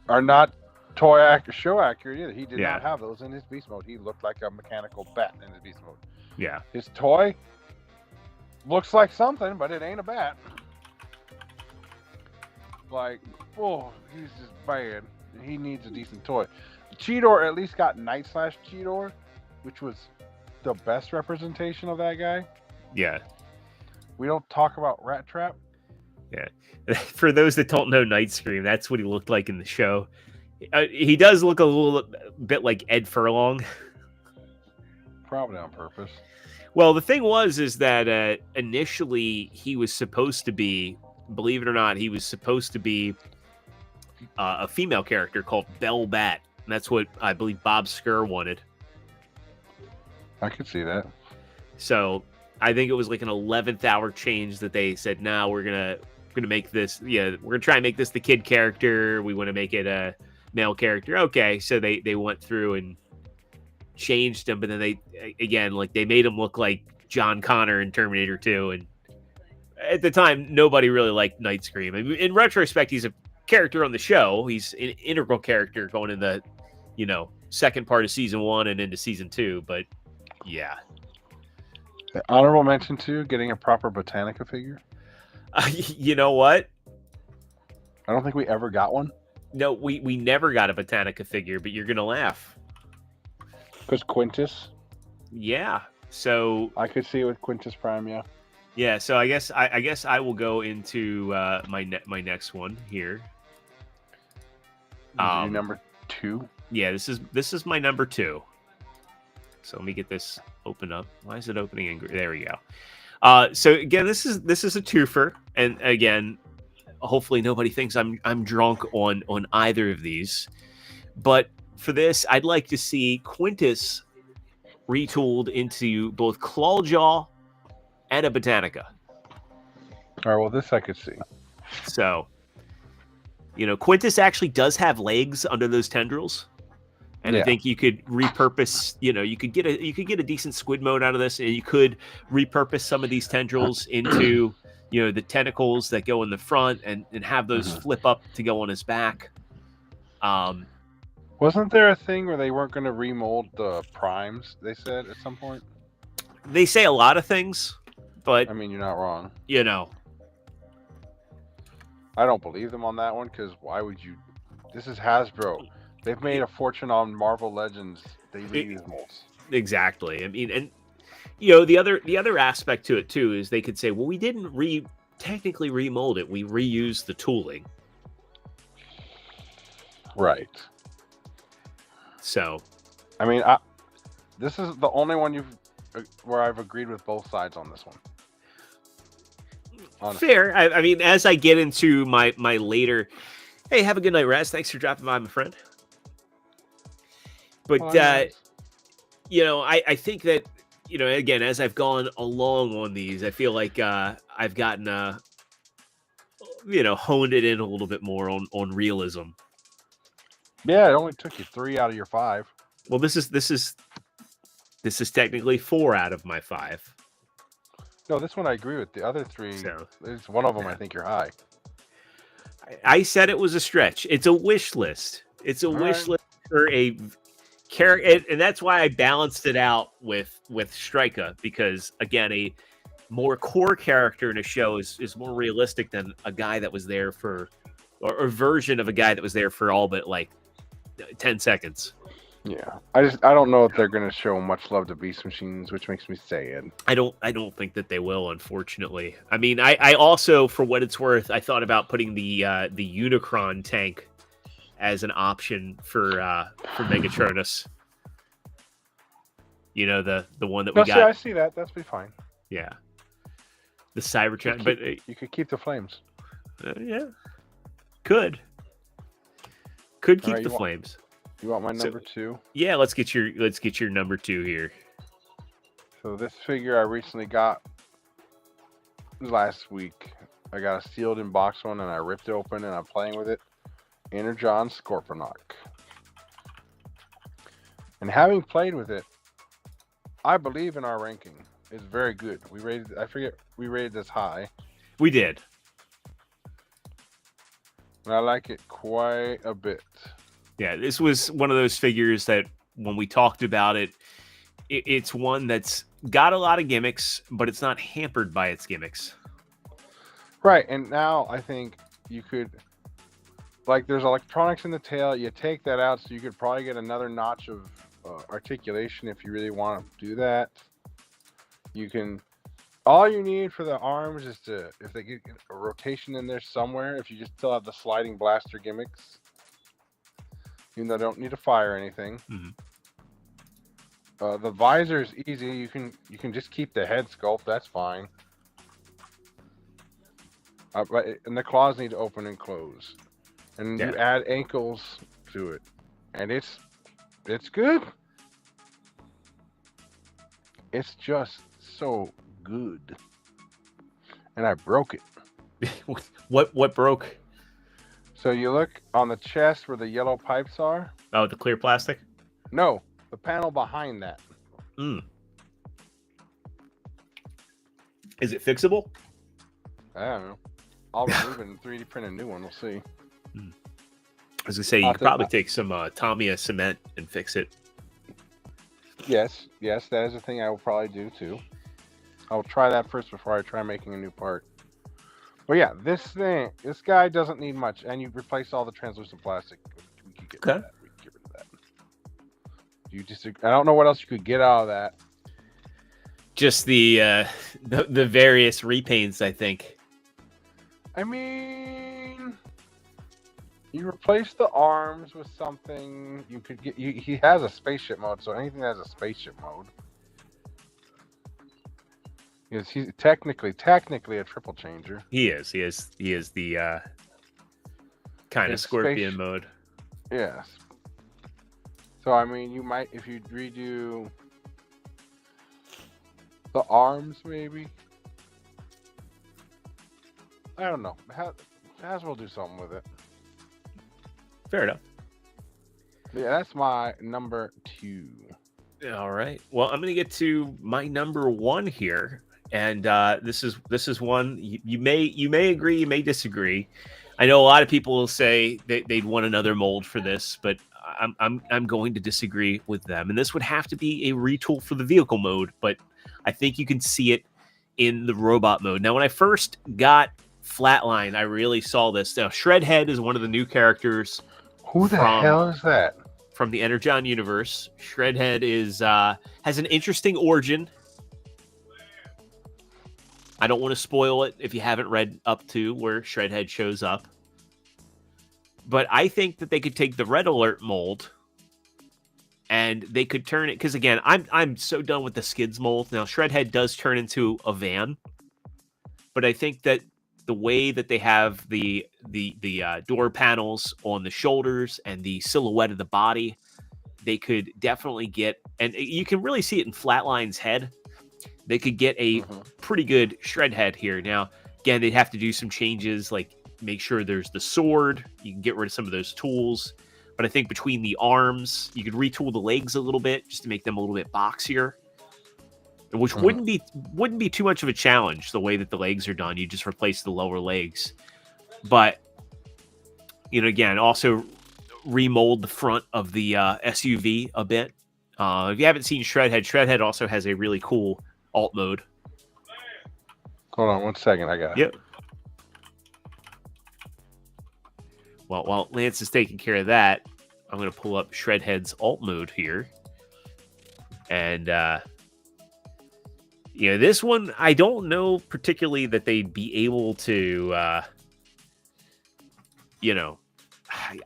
Are not show accurate either. He did not have those in his beast mode. He looked like a mechanical bat in his beast mode. Yeah. His toy looks like something, but it ain't a bat. Like, he's just bad. He needs a decent toy. Cheetor at least got Night Slash Cheetor, which was the best representation of that guy. Yeah. We don't talk about Rat Trap. Yeah. For those that don't know Night Scream, that's what he looked like in the show. He does look a little bit like Ed Furlong. Probably on purpose. Well, the thing is that initially he was supposed to be, believe it or not, he was supposed to be a female character called Belle Bat. And that's what I believe Bob Skur wanted. I could see that. So I think it was like an 11th hour change that they said, no, we're gonna make this. Yeah, we're gonna try and make this the kid character. We want to make it a male character. Okay, so they went through and changed him, but then they made him look like John Connor in Terminator 2. And at the time, nobody really liked Night Scream. In retrospect, he's a character on the show. He's an integral character going in the second part of season 1 and into season 2. But yeah, Honorable mention too, getting a proper Botanica figure. You know what? I don't think we ever got one. No, we never got a Botanica figure, but you're gonna laugh. Because Quintus. Yeah. So I could see it with Quintus Prime. Yeah. Yeah. So I guess I will go into my next one here. Your number 2. Yeah. This is my number 2. So let me get this open up. Why is it opening? There we go. So again, this is a twofer, and again, hopefully nobody thinks I'm drunk on either of these. But for this, I'd like to see Quintus retooled into both Clawjaw and a Botanica. All right. Well, this I could see. So, Quintus actually does have legs under those tendrils. And I think you could repurpose, you could get a decent squid mode out of this, and you could repurpose some of these tendrils into, the tentacles that go in the front and have those flip up to go on his back. Wasn't there a thing where they weren't going to remold the primes, they said at some point? They say a lot of things, but I mean, you're not wrong. I don't believe them on that one, because why would you? This is Hasbro. They've made a fortune on Marvel Legends. They reuse molds. Exactly. I mean, and the other aspect to it too is they could say, well, we didn't technically remold it. We reused the tooling. Right. So, I mean, this is the only one where I've agreed with both sides on this one. Honestly. Fair. I mean, as I get into my later, hey, have a good night, Raz. Thanks for dropping by, my friend. But, I think that, again, as I've gone along on these, I feel like I've gotten, honed it in a little bit more on realism. Yeah, it only took you 3 out of your 5. Well, this is technically 4 out of my 5. No, this one I agree with. The other 3, it's one of them I think you're high. I said it was a stretch. It's a wish list. It's a wish list for a character, and that's why I balanced it out with Strika, because again, a more core character in a show is more realistic than a guy that was there for, or a version of a guy that was there for all but like 10 seconds. Yeah, I don't know if they're going to show much love to Beast Machines, which makes me sad. I don't think that they will, unfortunately. I mean, I also, for what it's worth, I thought about putting the Unicron tank as an option for Megatronus. The one that we got. See, I see that. That's be fine. Yeah. The Cybertron, but you could keep the flames. Yeah. Could keep right, the flames. You want my number 2? Yeah, let's get your number 2 here. So this figure I recently got last week. I got a sealed in box one, and I ripped it open, and I'm playing with it. Energon Scorponok. And having played with it, I believe in our ranking. It's very good. We rated this high. We did. And I like it quite a bit. Yeah, this was one of those figures that when we talked about it, it's one that's got a lot of gimmicks, but it's not hampered by its gimmicks. Right, and now I think you could, like, there's electronics in the tail. You take that out, so you could probably get another notch of articulation if you really want to do that. You can, all you need for the arms is if they get a rotation in there somewhere, if you just still have the sliding blaster gimmicks. Even though I don't need to fire anything. Mm-hmm. The visor is easy. You can just keep the head sculpt. That's fine. And the claws need to open and close. And you add ankles to it, and it's good. It's just so good. And I broke it. What broke? So you look on the chest where the yellow pipes are. Oh, the clear plastic? No, the panel behind that. Is it fixable? I don't know. I'll remove it and 3D print a new one. We'll see. I was gonna say you could probably take some Tamiya cement and fix it. Yes, that is a thing I will probably do too. I'll try that first before I try making a new part. But yeah, this guy doesn't need much, and you replace all the translucent plastic. We could get rid of that. We could get rid of that. You disagree? I don't know what else you could get out of that. Just the various repaints, I think. I mean, you replace the arms with something. You could get. He has a spaceship mode, so anything that has a spaceship mode. Yes, he's technically a triple changer. He is the kind of scorpion mode. Yes. So I mean, you might, if you redo the arms, maybe. I don't know. Hasbro do something with it. Fair enough. Yeah, that's my number 2. All right. Well, I'm going to get to my number 1 here, and this is one you may agree, you may disagree. I know a lot of people will say they'd want another mold for this, but I'm going to disagree with them. And this would have to be a retool for the vehicle mode, but I think you can see it in the robot mode. Now, when I first got Flatline, I really saw this. Now, Shredhead is one of the new characters. Who the hell is that? From the Energon universe. Shredhead is has an interesting origin. I don't want to spoil it if you haven't read up to where Shredhead shows up. But I think that they could take the Red Alert mold and they could turn it, because again, I'm so done with the Skids mold. Now, Shredhead does turn into a van, but I think that the way that they have the door panels on the shoulders and the silhouette of the body, they could definitely get, and you can really see it in Flatline's head. They could get a pretty good Shredhead here. Now, again, they'd have to do some changes, like make sure there's the sword. You can get rid of some of those tools. But I think between the arms, you could retool the legs a little bit just to make them a little bit boxier, which wouldn't be too much of a challenge. The way that the legs are done, you just replace the lower legs. But again, also remold the front of the SUV a bit. If you haven't seen Shredhead also has a really cool alt mode. Hold on 1 second, I got it. Yep. Well, while Lance is taking care of that, I'm going to pull up Shredhead's alt mode here. And, this one, I don't know particularly that they'd be able to, I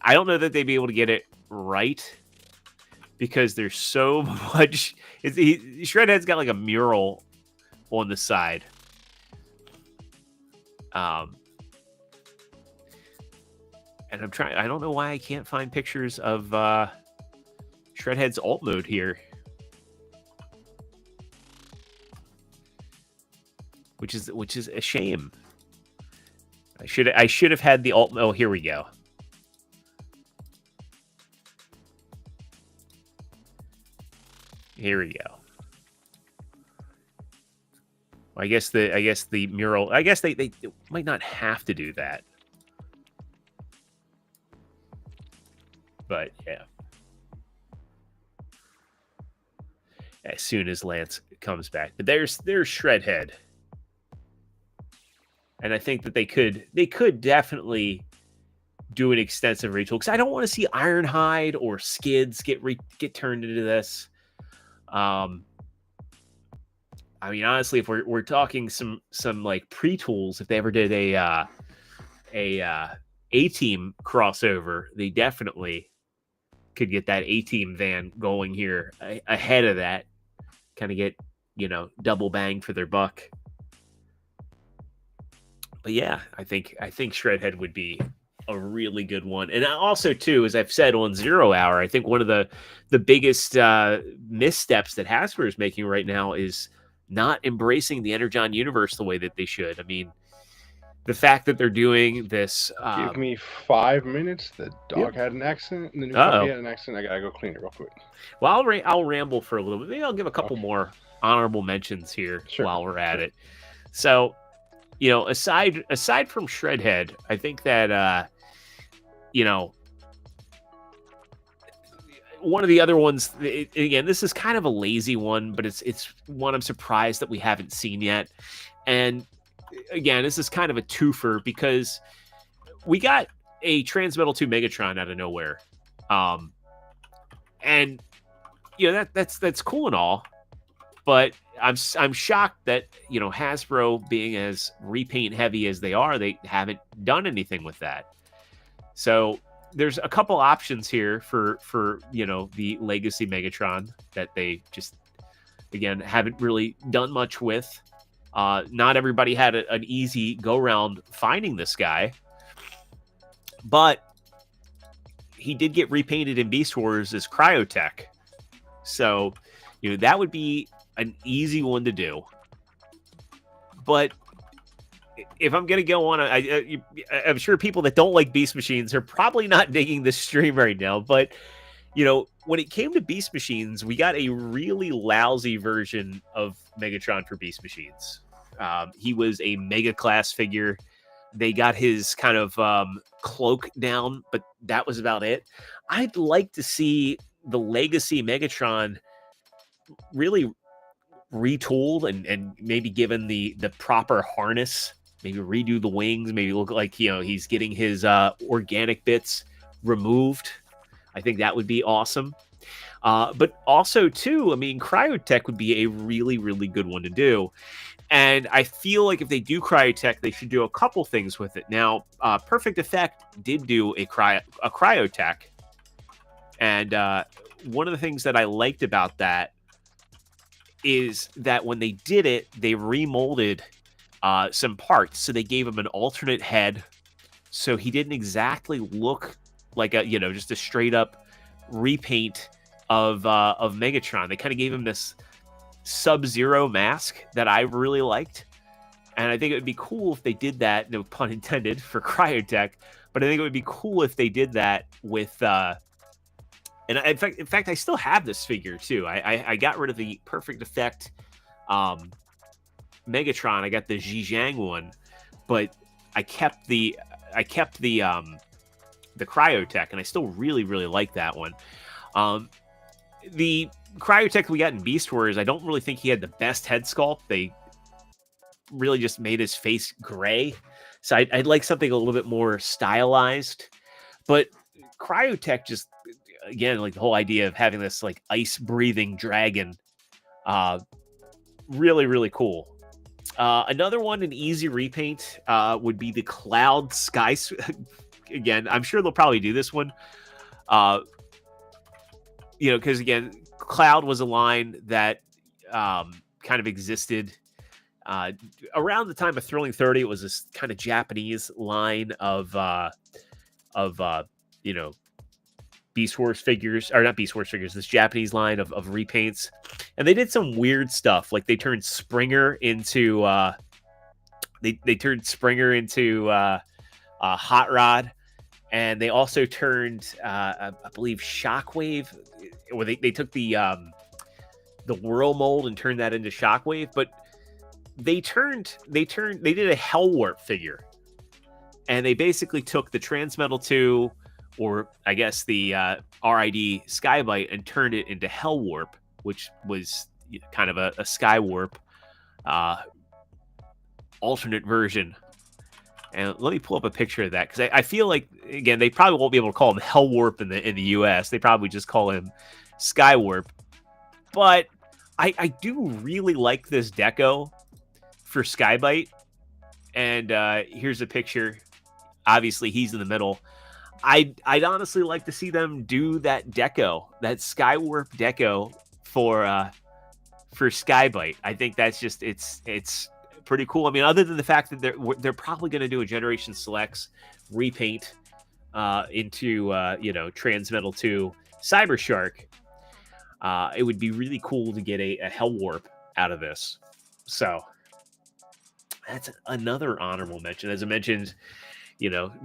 don't know that they'd be able to get it right, because there's so much. Shredhead's got like a mural on the side. And I'm trying. I don't know why I can't find pictures of Shredhead's alt mode here, which is a shame. I should have had the alt. Oh, here we go. Here we go. Well, I guess the mural. I guess they might not have to do that. But yeah. As soon as Lance comes back. But there's Shredhead. And I think that they could definitely do an extensive retool, because I don't want to see Ironhide or Skids get turned into this. I mean, honestly, if we're talking some like pre-tools, if they ever did a A-Team crossover, they definitely could get that A-Team van going here ahead of that. Kind of get, double bang for their buck. But yeah, I think Shredhead would be a really good one. And also, too, as I've said on 0 Hour, I think one of the biggest missteps that Hasbro is making right now is not embracing the Energon universe the way that they should. I mean, the fact that they're doing this... Give me 5 minutes. The dog had an accident, and the new puppy had an accident. I gotta go clean it real quick. Well, I'll ramble for a little bit. Maybe I'll give a couple more honorable mentions here while we're at it. So, aside from Shredhead, I think that one of the other ones, again, this is kind of a lazy one, but it's one I'm surprised that we haven't seen yet. And again, this is kind of a twofer because we got a Transmetal 2 Megatron out of nowhere. And that's cool and all, but I'm shocked that Hasbro, being as repaint heavy as they are, they haven't done anything with that. So there's a couple options here for the Legacy Megatron that they just again haven't really done much with. Not everybody had an easy go round finding this guy, but he did get repainted in Beast Wars as Cryotech. So, that would be an easy one to do. But if I'm going to go on, I'm sure people that don't like Beast Machines are probably not digging this stream right now. But, when it came to Beast Machines, we got a really lousy version of Megatron for Beast Machines. He was a Mega Class figure. They got his kind of cloak down, but that was about it. I'd like to see the Legacy Megatron really retooled and maybe given the proper harness, maybe redo the wings, maybe look like he's getting his organic bits removed. I think that would be awesome. But also too, I mean, Cryotech would be a really, really good one to do. And I feel like if they do Cryotech, they should do a couple things with it. Now, Perfect Effect did do a Cryotech. And one of the things that I liked about that is that when they did it, they remolded some parts. So they gave him an alternate head. So he didn't exactly look like just a straight up repaint of Megatron. They kind of gave him this Sub-Zero mask that I really liked. And I think it would be cool if they did that, no pun intended, for Cryotech. But I think it would be cool if they did that with and in fact, I still have this figure too. I got rid of the Perfect Effect Megatron. I got the Zhejiang one, but I kept the Cryotech, and I still really, really like that one. The Cryotech we got in Beast Wars, I don't really think he had the best head sculpt. They really just made his face gray. So I'd like something a little bit more stylized. But Cryotech just, again, like the whole idea of having this like ice-breathing dragon, really, really cool. Another one, an easy repaint, would be the Cloud Sky. Again, I'm sure they'll probably do this one. Because again, Cloud was a line that kind of existed around the time of Thrilling 30. It was this kind of Japanese line of Beast Wars figures, or not Beast Wars figures, this Japanese line of repaints. And they did some weird stuff. Like they turned Springer into they turned Springer into Hot Rod. And they also turned, I believe, Shockwave, or they took the Whirl mold and turned that into Shockwave. But they did a Hell Warp figure, and they basically took the Transmetal 2, or I guess the RID Skybite, and turned it into Hell Warp, which was kind of a Sky Warp alternate version. And let me pull up a picture of that, because I feel like, again, they probably won't be able to call him Hell Warp in the US. They probably just call him Sky Warp. But I do really like this deco for Skybite. And here's a picture. Obviously, he's in the middle. I'd honestly like to see them do that deco, that Sky Warp deco for Skybite. I think that's just it's pretty cool. I mean, other than the fact that they're probably going to do a Generation Selects repaint into Transmetal 2 Cyber Shark, it would be really cool to get a Hell Warp out of this. So that's another honorable mention. As I mentioned,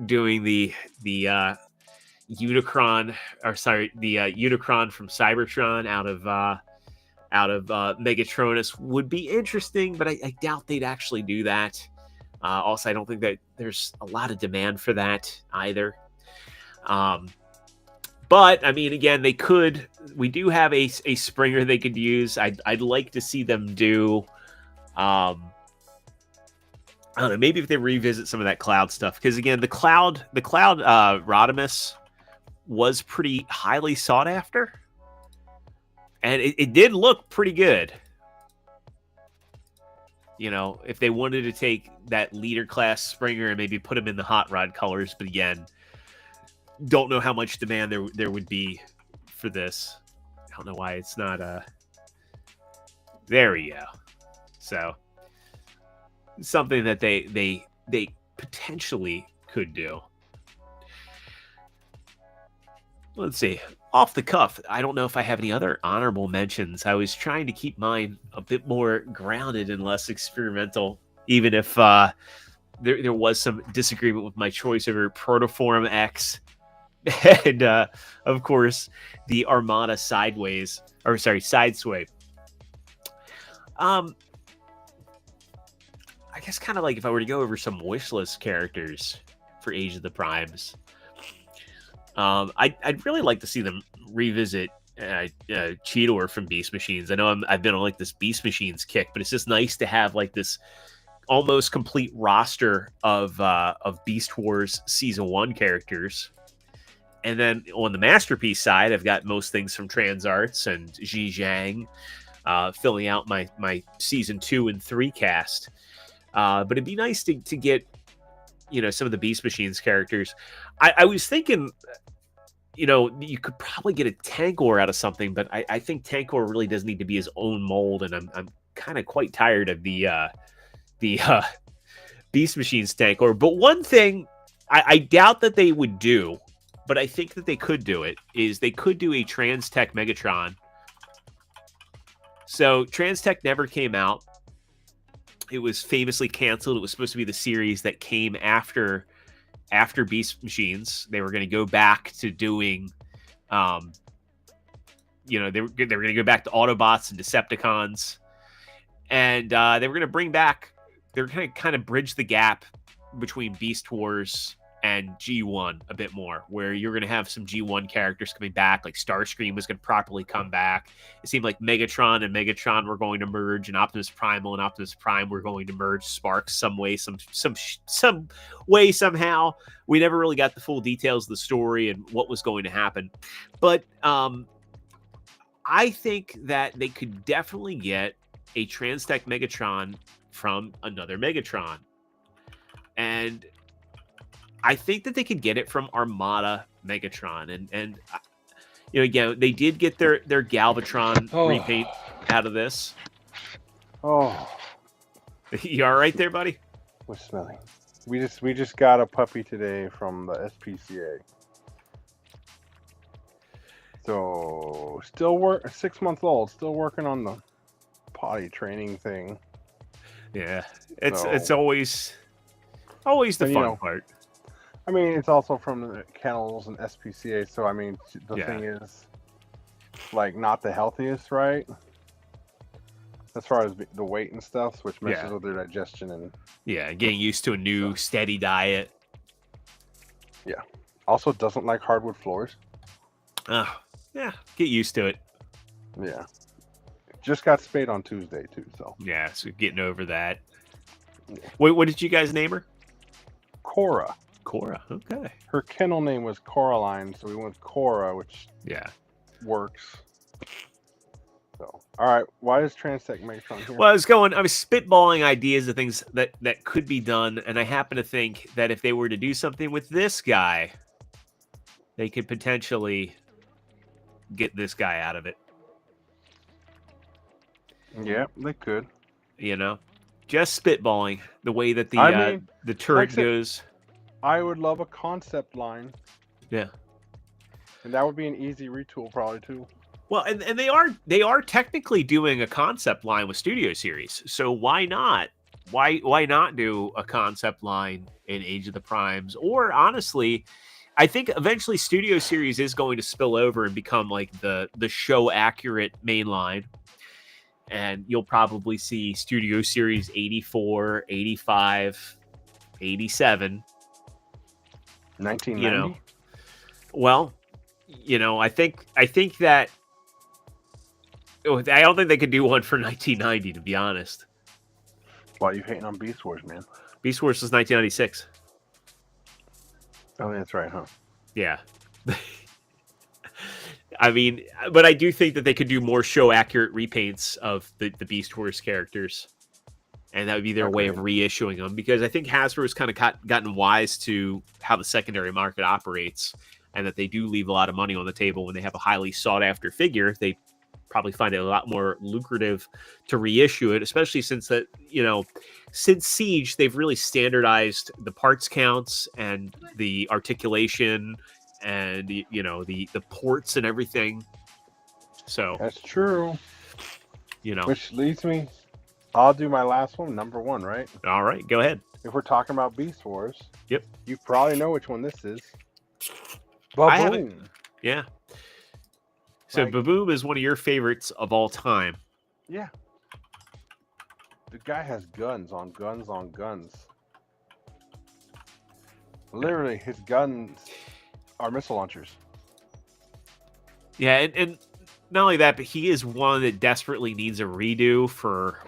doing the Unicron, the Unicron from Cybertron out of Megatronus would be interesting, but I doubt they'd actually do that. Also, I don't think that there's a lot of demand for that either. But I mean, again, they could. We do have a Springer they could use. I'd like to see them do. I don't know. Maybe if they revisit some of that cloud stuff, because again, the cloud Rodimus was pretty highly sought after, and it did look pretty good. You know, if they wanted to take that leader class Springer and maybe put him in the hot rod colors, but again, don't know how much demand there would be for this. I don't know why it's not there we go. So something that they potentially could do. Let's see. Off the cuff, I don't know if I have any other honorable mentions. I was trying to keep mine a bit more grounded and less experimental, even if there was some disagreement with my choice over Protoform X and, of course, the Armada Sidesway. I guess kind of like if I were to go over some wishlist characters for Age of the Primes, I'd really like to see them revisit Cheetor from Beast Machines. I know I've been on like this Beast Machines kick, but it's just nice to have like this almost complete roster of Beast Wars Season 1 characters. And then on the Masterpiece side, I've got most things from Transarts and Xi Zhang, filling out my Season 2 and 3 cast. But it'd be nice to get, some of the Beast Machines characters. I was thinking, you could probably get a Tankor out of something, but I think Tankor really does need to be his own mold, and I'm kind of quite tired of the Beast Machines Tankor. But one thing I doubt that they would do, but I think that they could do it, is they could do a Trans-Tech Megatron. So Trans-Tech never came out. It was famously canceled. It was supposed to be the series that came after Beast Machines. They were going to go back to doing, they were going to go back to Autobots and Decepticons, and they were going to bring back. They were going to kind of bridge the gap between Beast Wars and G1 a bit more, where you're going to have some G1 characters coming back, like Starscream was going to properly come back. It seemed like Megatron and Megatron were going to merge, and Optimus Primal and Optimus Prime were going to merge Sparks some way, some way, somehow. We never really got the full details of the story and what was going to happen. But I think that they could definitely get a Trans-Tech Megatron from another Megatron. And I think that they could get it from Armada Megatron. And again, they did get their Galvatron repaint out of this. Oh. You all right there, buddy? We're smelling. We just got a puppy today from the SPCA. So still 6 months old, still working on the potty training thing. Yeah. It's always the fun part. I mean, it's also from the kennels and SPCA, so I mean, the thing is, like, not the healthiest, right? As far as the weight and stuff, which messes with their digestion and getting used to a new steady diet. Yeah. Also, doesn't like hardwood floors. Get used to it. Yeah. Just got spayed on Tuesday too, so so getting over that. Yeah. What did you guys name her? Cora. Cora, okay. Her kennel name was Coraline, so we went with Cora, which works. So, all right, why is Trans-Tech Megatron here? Well, I was spitballing ideas of things that could be done, and I happen to think that if they were to do something with this guy, they could potentially get this guy out of it. Yeah, they could. Just spitballing the way that the turret goes. I would love a concept line. Yeah. And that would be an easy retool probably too. Well, and they are technically doing a concept line with Studio Series. So why not? Why not do a concept line in Age of the Primes? Or honestly, I think eventually Studio Series is going to spill over and become like the show accurate main line. And you'll probably see Studio Series 84, 85, 87. 1990? Well, I think that I don't think they could do one for 1990, to be honest. Why are you hating on Beast Wars, man? Beast Wars was 1996. Oh, that's right, huh? Yeah. I mean, but I do think that they could do more show-accurate repaints of the Beast Wars characters. And that would be their way of reissuing them, because I think Hasbro's kind of gotten wise to how the secondary market operates, and that they do leave a lot of money on the table when they have a highly sought-after figure. They probably find it a lot more lucrative to reissue it, especially since that, since Siege, they've really standardized the parts counts and the articulation and the ports and everything. So that's true. Which leads me, I'll do my last one, number one, right? All right, go ahead. If we're talking about Beast Wars, yep, you probably know which one this is. Baboom. Yeah. So Baboom is one of your favorites of all time. Yeah. The guy has guns on guns on guns. Literally, his guns are missile launchers. Yeah, and not only that, but he is one that desperately needs a redo for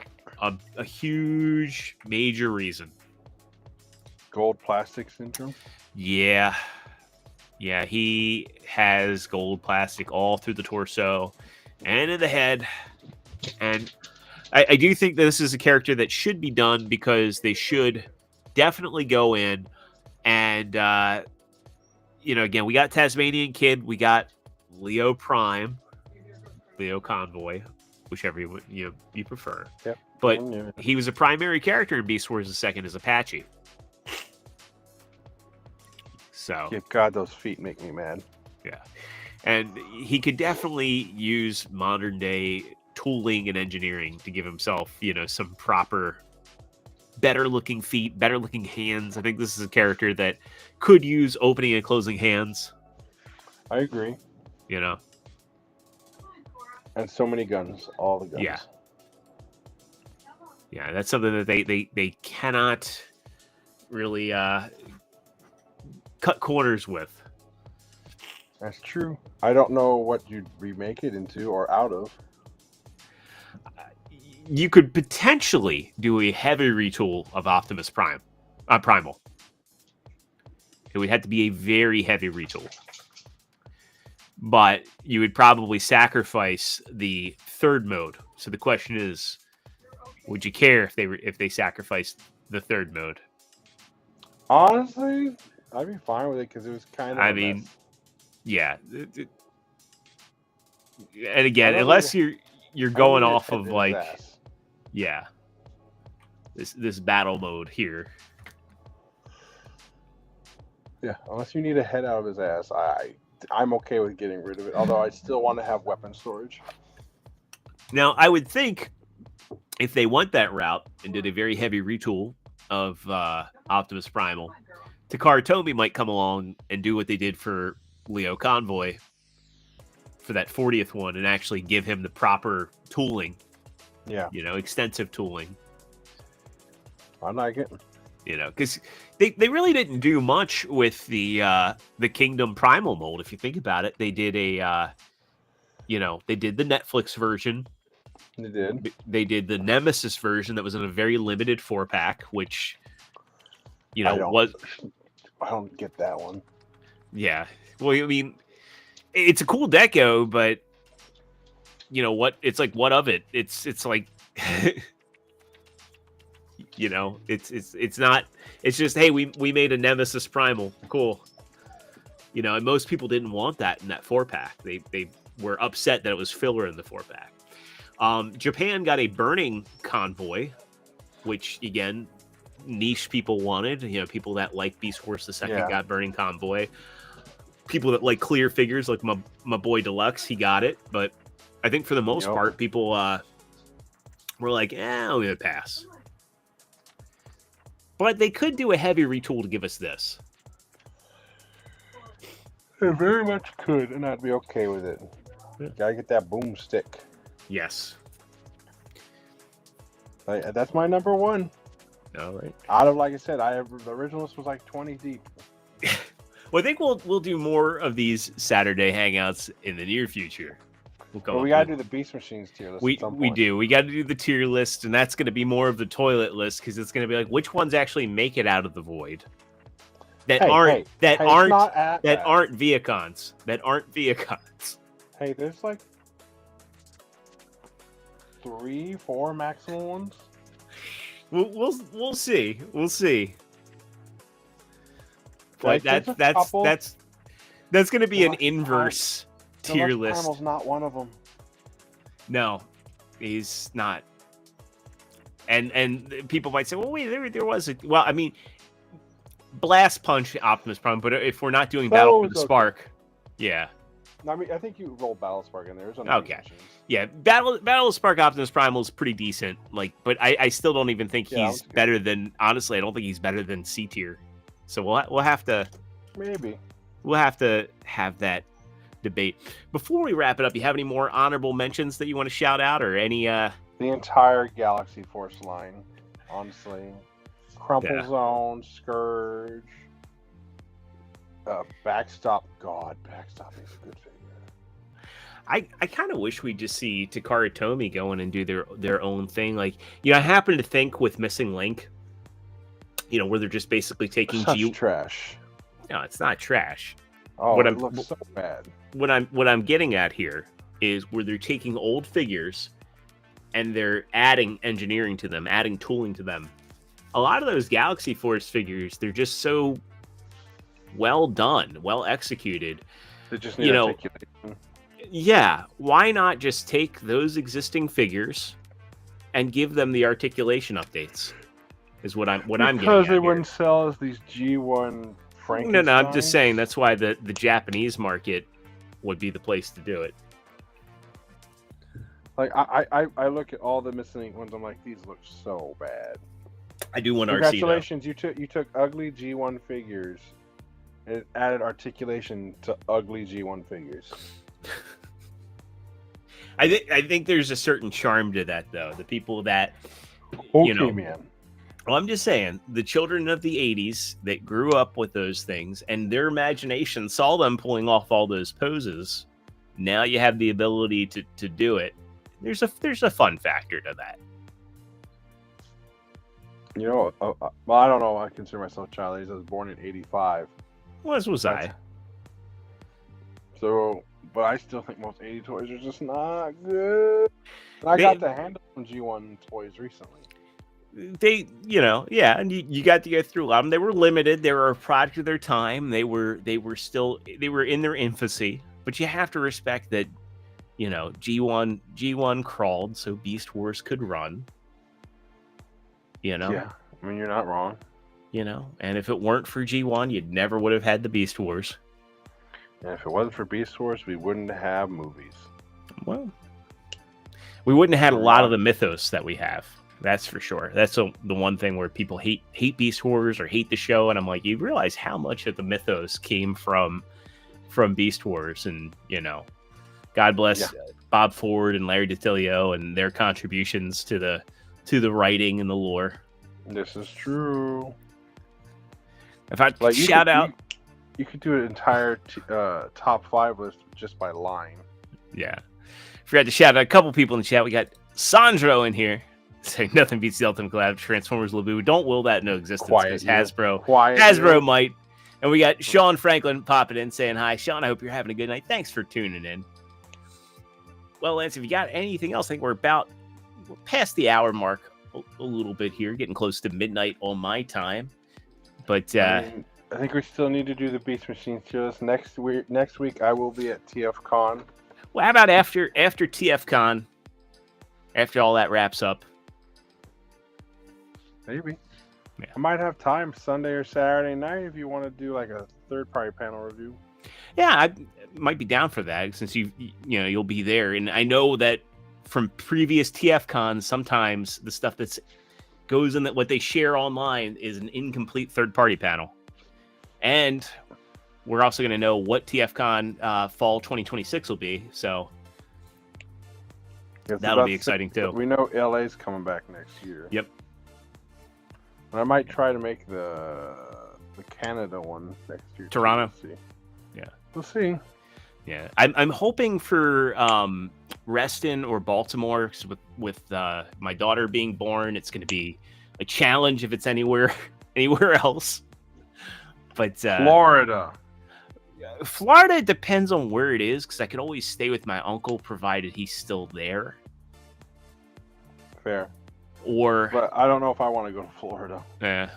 a huge, major reason. Gold plastic syndrome? Yeah. Yeah, he has gold plastic all through the torso and in the head. And I do think that this is a character that should be done, because they should definitely go in and, again, we got Tasmanian Kid, we got Leo Prime, Leo Convoy, whichever you prefer. Yep. But he was a primary character in Beast Wars. The second is Apache. So, God, those feet make me mad. Yeah. And he could definitely use modern day tooling and engineering to give himself, some proper, better looking feet, better looking hands. I think this is a character that could use opening and closing hands. I agree. And so many guns, all the guns. Yeah. Yeah, that's something that they cannot really cut corners with. That's true. I don't know what you'd remake it into or out of. You could potentially do a heavy retool of Optimus Prime, Primal. It would have to be a very heavy retool, but you would probably sacrifice the third mode. So the question is, would you care if they sacrificed the third mode? Honestly, I'd be fine with it, because it was kind of. Mess. Yeah. And again, unless you're going off of this battle mode here. Yeah, unless you need a head out of his ass, I'm okay with getting rid of it. Although I still want to have weapon storage. Now, I would think if they went that route and did a very heavy retool of Optimus Primal, Takara Tomy might come along and do what they did for Leo Convoy for that 40th one and actually give him the proper tooling. Yeah. Extensive tooling. I like it. Because they really didn't do much with the Kingdom Primal mold. If you think about it, they did they did the Netflix version. They did. They did the Nemesis version that was in a very limited 4-pack, which I don't get that one. Yeah. Well, I mean, it's a cool deco, but what? It's like, what of it? It's like, it's not. It's just, hey, we made a Nemesis Primal, cool. And most people didn't want that in that 4-pack. They were upset that it was filler in the 4-pack. Japan got a Burning Convoy, which again, niche people wanted. People that like Beast Wars II got Burning Convoy. People that like clear figures, like my boy Deluxe, he got it. But I think for the most part, people were like, I'm gonna pass. But they could do a heavy retool to give us this. They very much could, and I'd be okay with it. Yeah. Gotta get that boomstick. Yes. That's my number one. All right. Out of, like I said, the original list was like 20 deep. Well, I think we'll do more of these Saturday hangouts in the near future. But we gotta do the Beast Machines tier list. We at some point. do. We got to do the tier list, and that's going to be more of the toilet list because it's going to be like which ones actually make it out of the void that aren't Viacons. That aren't Viacons. Hey, there's like 3-4 maximum ones. We'll see. We'll see. But Like, that's going to be an inverse tier list. Primal's not one of them. No, he's not. And people might say, well, wait, there was a... Well, I mean, Blast Punch Optimus Prime, but if we're not doing Battle for the Spark, yeah. I mean, I think you roll Battle Spark in there. Okay. Yeah, Battle Spark Optimus Primal is pretty decent. Like, but I still don't even think he's better than... Honestly, I don't think he's better than C tier. So we'll have to... Maybe. We'll have to have that debate. Before we wrap it up, you have any more honorable mentions that you want to shout out, or any the entire Galaxy Force line, honestly. Crumple Zone, Scourge, Backstop. God, Backstop is a good figure. I kind of wish we'd just see Takara Tomy go in and do their own thing. Like, I happen to think with Missing Link, where they're just basically taking trash. No, it's not trash. Oh, it looks so bad. What I'm getting at here is where they're taking old figures and they're adding engineering to them, adding tooling to them. A lot of those Galaxy Force figures, they're just so well done, well executed. They just need articulation. Yeah, why not just take those existing figures and give them the articulation updates? Is what I'm getting at because they here. wouldn't sell as these G1 Frankensteins. No, I'm just saying that's why the Japanese market would be the place to do it. Like I look at all the Missing ones, I'm like, these look so bad. I do want Congratulations, you took ugly G1 figures and added articulation to ugly G1 figures. I think there's a certain charm to that, though. The people that Man. Well, I'm just saying, the children of the 80s that grew up with those things and their imagination saw them pulling off all those poses. Now you have the ability to do it. There's a fun factor to that. Well, I don't know. I consider myself childish. I was born in '85. Well, as was I. So, but I still think most 80 toys are just not good. And I got to handle some G1 toys recently. They, and you got to go through a lot of them. They were limited. They were a product of their time. They were in their infancy. But you have to respect that, G1 crawled so Beast Wars could run. Yeah, I mean, you're not wrong. And if it weren't for G1, you never would have had the Beast Wars. And if it wasn't for Beast Wars, we wouldn't have movies. Well, we wouldn't have had a lot of the mythos that we have. That's for sure. That's the one thing where people hate Beast Wars or hate the show, and I'm like, you realize how much of the mythos came from Beast Wars, and God bless Bob Ford and Larry DiTilio and their contributions to the writing and the lore. This is true. If I shout out, you could do an entire top 5 list just by line. Yeah, forgot to shout out a couple people in the chat. We got Sandro in here. Saying nothing beats the Ultimate Collab, Transformers Labu. Don't will that into existence because Hasbro might. And we got Sean Franklin popping in saying hi. Sean, I hope you're having a good night. Thanks for tuning in. Well, Lance, if you got anything else, I think we're past the hour mark a little bit here, getting close to midnight on my time. But I think we still need to do the Beast Machine shows next week. Next week, I will be at TF Con. Well, how about after TF Con? After all that wraps up. Maybe. Yeah. I might have time Sunday or Saturday night if you want to do like a third-party panel review. Yeah, I might be down for that since you'll be there, and I know that from previous TF Cons, sometimes the stuff that goes in that what they share online is an incomplete third-party panel, and we're also going to know what TF Con fall 2026 will be, so that'll be exciting too. We know LA's coming back next year. Yep. And I might try to make the Canada one next year. Toronto. We'll see. Yeah. We'll see. Yeah, I'm hoping for Reston or Baltimore, 'cause with my daughter being born, it's going to be a challenge if it's anywhere else. But Florida depends on where it is, because I could always stay with my uncle provided he's still there. Fair. But I don't know if I want to go to Florida. Yeah.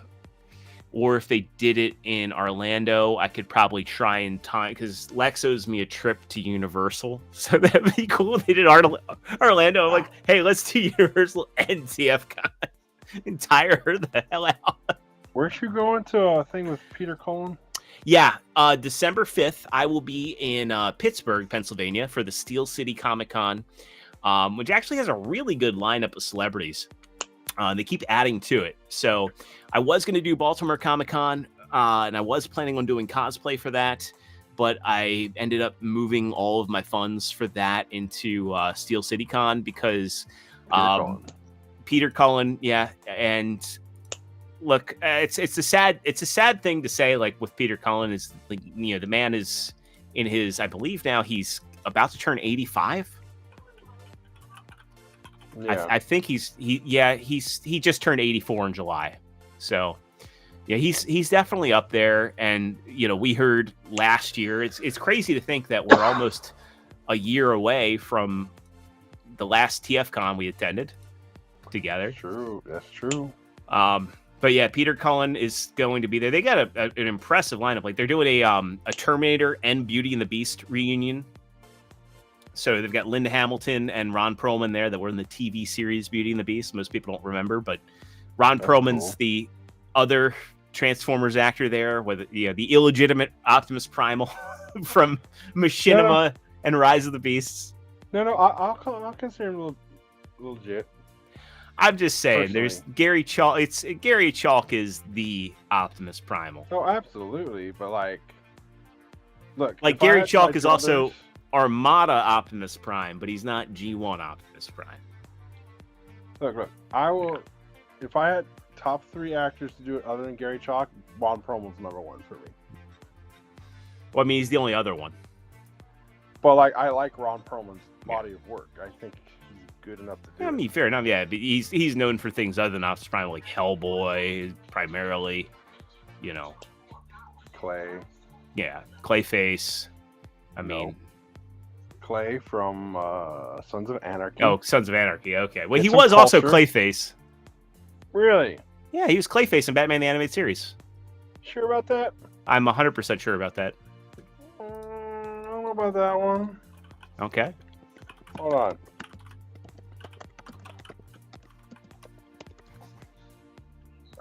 Or if they did it in Orlando, I could probably try and time, because Lex owes me a trip to Universal, so that'd be cool if they did Orlando. I'm like, hey, let's do Universal and TFCon and tire her the hell out. Weren't you going to a thing with Peter Cullen? Yeah, December 5th, I will be in Pittsburgh, Pennsylvania for the Steel City Comic-Con, which actually has a really good lineup of celebrities. They keep adding to it. So I was going to do Baltimore Comic-Con, and I was planning on doing cosplay for that, but I ended up moving all of my funds for that into Steel City Con because Peter Cullen, yeah. And look, it's a sad thing to say, like, with Peter Cullen, is, like, you know, the man is in his, I believe now he's about to turn 85. Yeah. I think he just turned 84 in July. So yeah, he's definitely up there. And, you know, we heard last year, it's crazy to think that we're almost a year away from the last TFCon we attended together. True. That's true. But yeah, Peter Cullen is going to be there. They got an impressive lineup. Like, they're doing a Terminator and Beauty and the Beast reunion. So they've got Linda Hamilton and Ron Perlman there that were in the TV series Beauty and the Beast. Most people don't remember, but Ron Perlman's cool. The other Transformers actor there, with the illegitimate Optimus Primal from Machinima and Rise of the Beasts. No, I'll consider him legit. I'm just saying, there's Gary Chalk. Gary Chalk is the Optimus Primal. Oh, absolutely. But look, like Gary Chalk is also Armada Optimus Prime, but he's not G1 Optimus Prime. Look, I will. If I had top 3 actors to do it other than Gary Chalk, Ron Perlman's number 1 for me. Well, I mean, he's the only other one. But I like Ron Perlman's body of work. I think he's good enough to do it. I mean, fair enough. Yeah, but he's known for things other than Optimus Prime, like Hellboy, primarily. You know, Clay. Yeah, Clayface. I mean. Clay from Sons of Anarchy. Oh, Sons of Anarchy. Okay. Well, he was also Clayface. Really? Yeah, he was Clayface in Batman the Animated Series. Sure about that? I'm 100% sure about that. I don't know about that one. Okay. Hold on.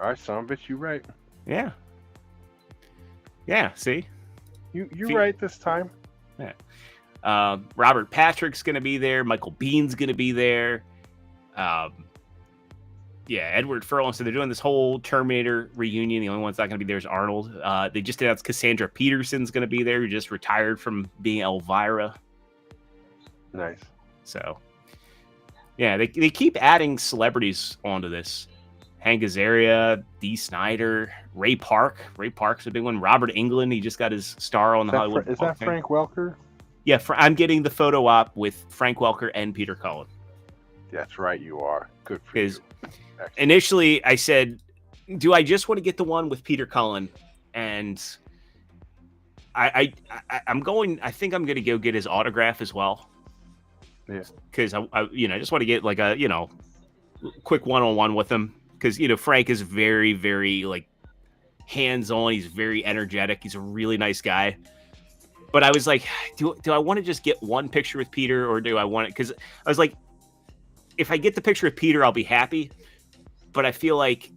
All right, son of a bitch, you right. Yeah. Yeah, see? You're right this time. Yeah. Robert Patrick's going to be there. Michael Bihn's going to be there. Edward Furlong. So they're doing this whole Terminator reunion. The only one's not going to be there is Arnold. They just announced Cassandra Peterson's going to be there, who just retired from being Elvira. Nice. So, yeah, they keep adding celebrities onto this. Hank Azaria, Dee Snider, Ray Park. Ray Park's a big one. Robert Englund, he just got his star on the Hollywood. Is that Frank Welker? Yeah, I'm getting the photo op with Frank Welker and Peter Cullen. That's right, you are. Good for you. Initially, I said, do I just want to get the one with Peter Cullen? And I think I'm going to go get his autograph as well. Yeah. Because I just want to get like a, quick one-on-one with him. Because, Frank is very, very, hands-on. He's very energetic. He's a really nice guy. But I was like, do I want to just get one picture with Peter, or do I want it? Because I was like, if I get the picture with Peter, I'll be happy. But I feel like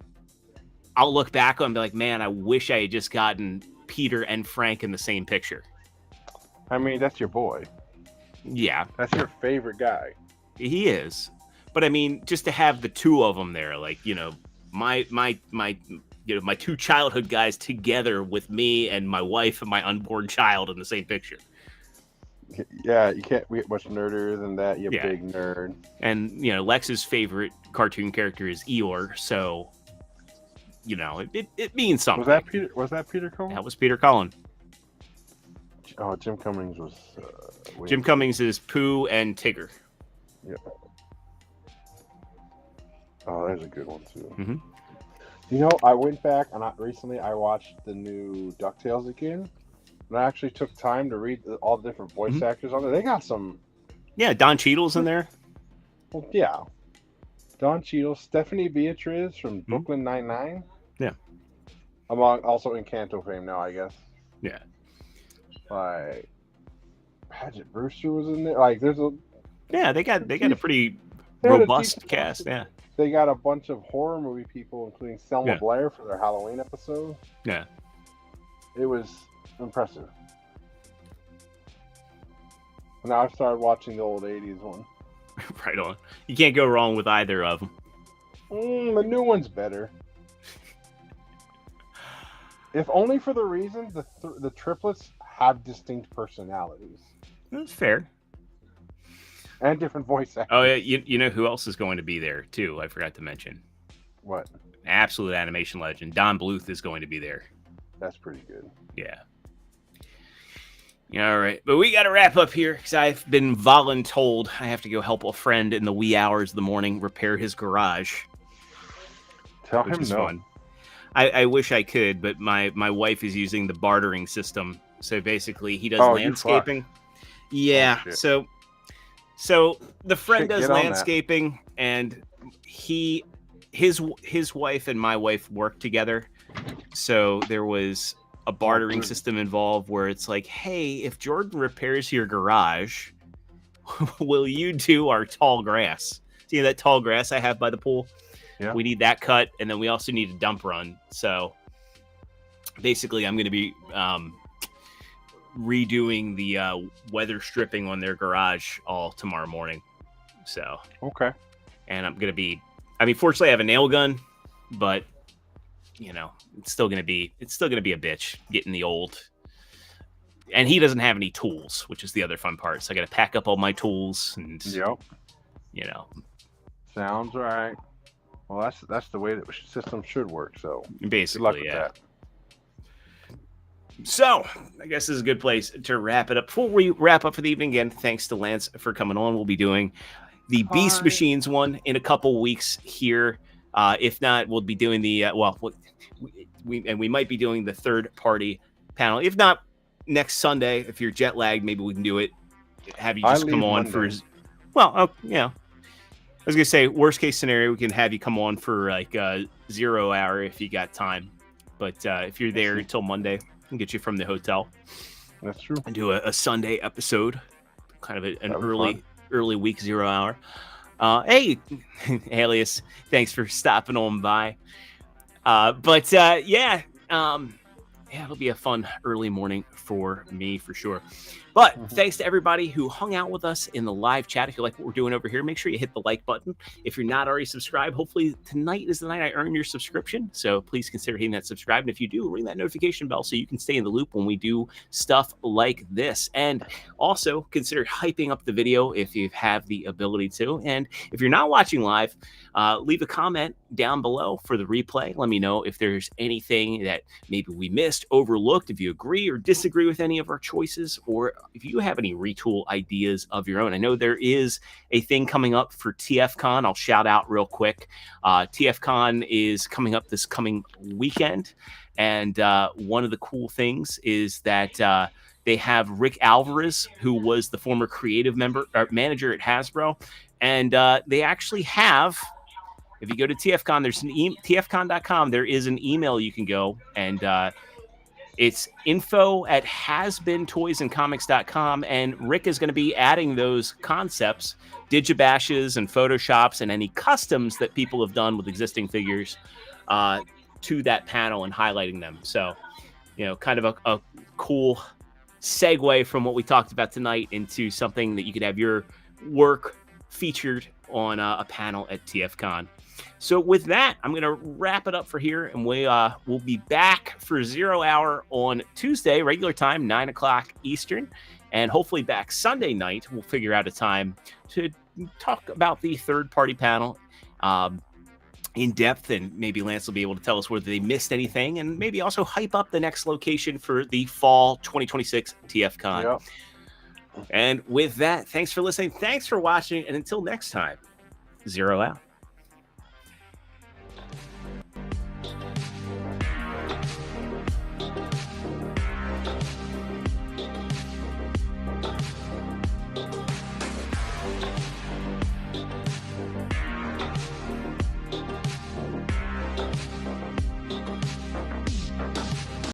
I'll look back on and be like, man, I wish I had just gotten Peter and Frank in the same picture. I mean, that's your boy. Yeah. That's your favorite guy. He is. But I mean, just to have the two of them there, my two childhood guys together with me and my wife and my unborn child in the same picture. Yeah, you can't get much nerdier than that, you big nerd. And, Lex's favorite cartoon character is Eeyore, so it means something. Was that Peter Cullen? That was Peter Cullen. Oh, Jim Cummings was. Jim Cummings is Pooh and Tigger. Yeah. Oh, there's a good one too. Mm-hmm. You know, I went back and recently I watched the new DuckTales again, and I actually took time to read all the different voice actors on there. They got some. Yeah, Don Cheadle's in there. Well, yeah, Don Cheadle, Stephanie Beatriz from Brooklyn Nine-Nine. Yeah, among also Encanto fame now, I guess. Yeah, like Paget Brewster was in there. Like, there's a they got a pretty robust cast. Yeah, they got a bunch of horror movie people, including Selma Blair for their Halloween episode. Yeah, it was impressive. Now I've started watching the old '80s one. Right on. You can't go wrong with either of them. The new one's better. If only for the reason the triplets have distinct personalities. That's fair. And different voice actors. Oh, yeah. You know who else is going to be there, too? I forgot to mention. What? Absolute animation legend. Don Bluth is going to be there. That's pretty good. Yeah. All right. But we got to wrap up here because I've been voluntold I have to go help a friend in the wee hours of the morning repair his garage. Tell him no. Fun. I wish I could, but my wife is using the bartering system. So basically, he does landscaping. Yeah. So the friend does landscaping, and his wife and my wife work together. So there was a bartering system involved where it's like, hey, if Jordan repairs your garage, will you do our tall grass? See that tall grass I have by the pool? Yeah. We need that cut, and then we also need a dump run. So basically, I'm going to be redoing the weather stripping on their garage all tomorrow morning. So okay, and I'm going to be. I mean, fortunately, I have a nail gun, but it's still going to be a bitch getting the old. And he doesn't have any tools, which is the other fun part. So I got to pack up all my tools, and sounds right. Well, that's the way that the system should work. So basically, good luck with that. So I guess this is a good place to wrap it up. Before we wrap up for the evening, again, thanks to Lance for coming on. We'll be doing the Beast Machines one in a couple weeks here. If not, we'll be doing the we might be doing the third party panel. If not, next Sunday, if you're jet lagged, maybe we can do it. Have you just come on Monday. I was gonna say, worst case scenario, we can have you come on for like 0 hour if you got time. But if you're there until Monday, we can get you from the hotel. That's true. And do a Sunday episode, kind of an early week 0 hour. Hey, Alias, thanks for stopping on by. It'll be a fun early morning for me for sure. But thanks to everybody who hung out with us in the live chat. If you like what we're doing over here, make sure you hit the like button. If you're not already subscribed, hopefully tonight is the night I earn your subscription. So please consider hitting that subscribe. And if you do, ring that notification bell so you can stay in the loop when we do stuff like this. And also consider hyping up the video if you have the ability to. And if you're not watching live, leave a comment down below for the replay. Let me know if there's anything that maybe we missed, overlooked, if you agree or disagree with any of our choices, or if you have any retool ideas of your own. I know there is a thing coming up for TFCon. I'll shout out real quick. TFCon is coming up this coming weekend. And one of the cool things is that they have Rick Alvarez, who was the former creative manager at Hasbro. And they actually have, if you go to TFCon, there's an TFCon.com. There is an email you can go, and it's info@hasbeentoysandcomics.com. And Rick is going to be adding those concepts, digibashes and photoshops, and any customs that people have done with existing figures to that panel and highlighting them. So, kind of a cool segue from what we talked about tonight into something that you could have your work featured on a panel at TFCon. So with that, I'm going to wrap it up for here, and we'll be back for 0 hour on Tuesday, regular time, 9 o'clock Eastern, and hopefully back Sunday night. We'll figure out a time to talk about the third-party panel. in depth, and maybe Lance will be able to tell us whether they missed anything, and maybe also hype up the next location for the fall 2026 TFCon. Yep. And with that, thanks for listening, thanks for watching, and until next time, Zero out.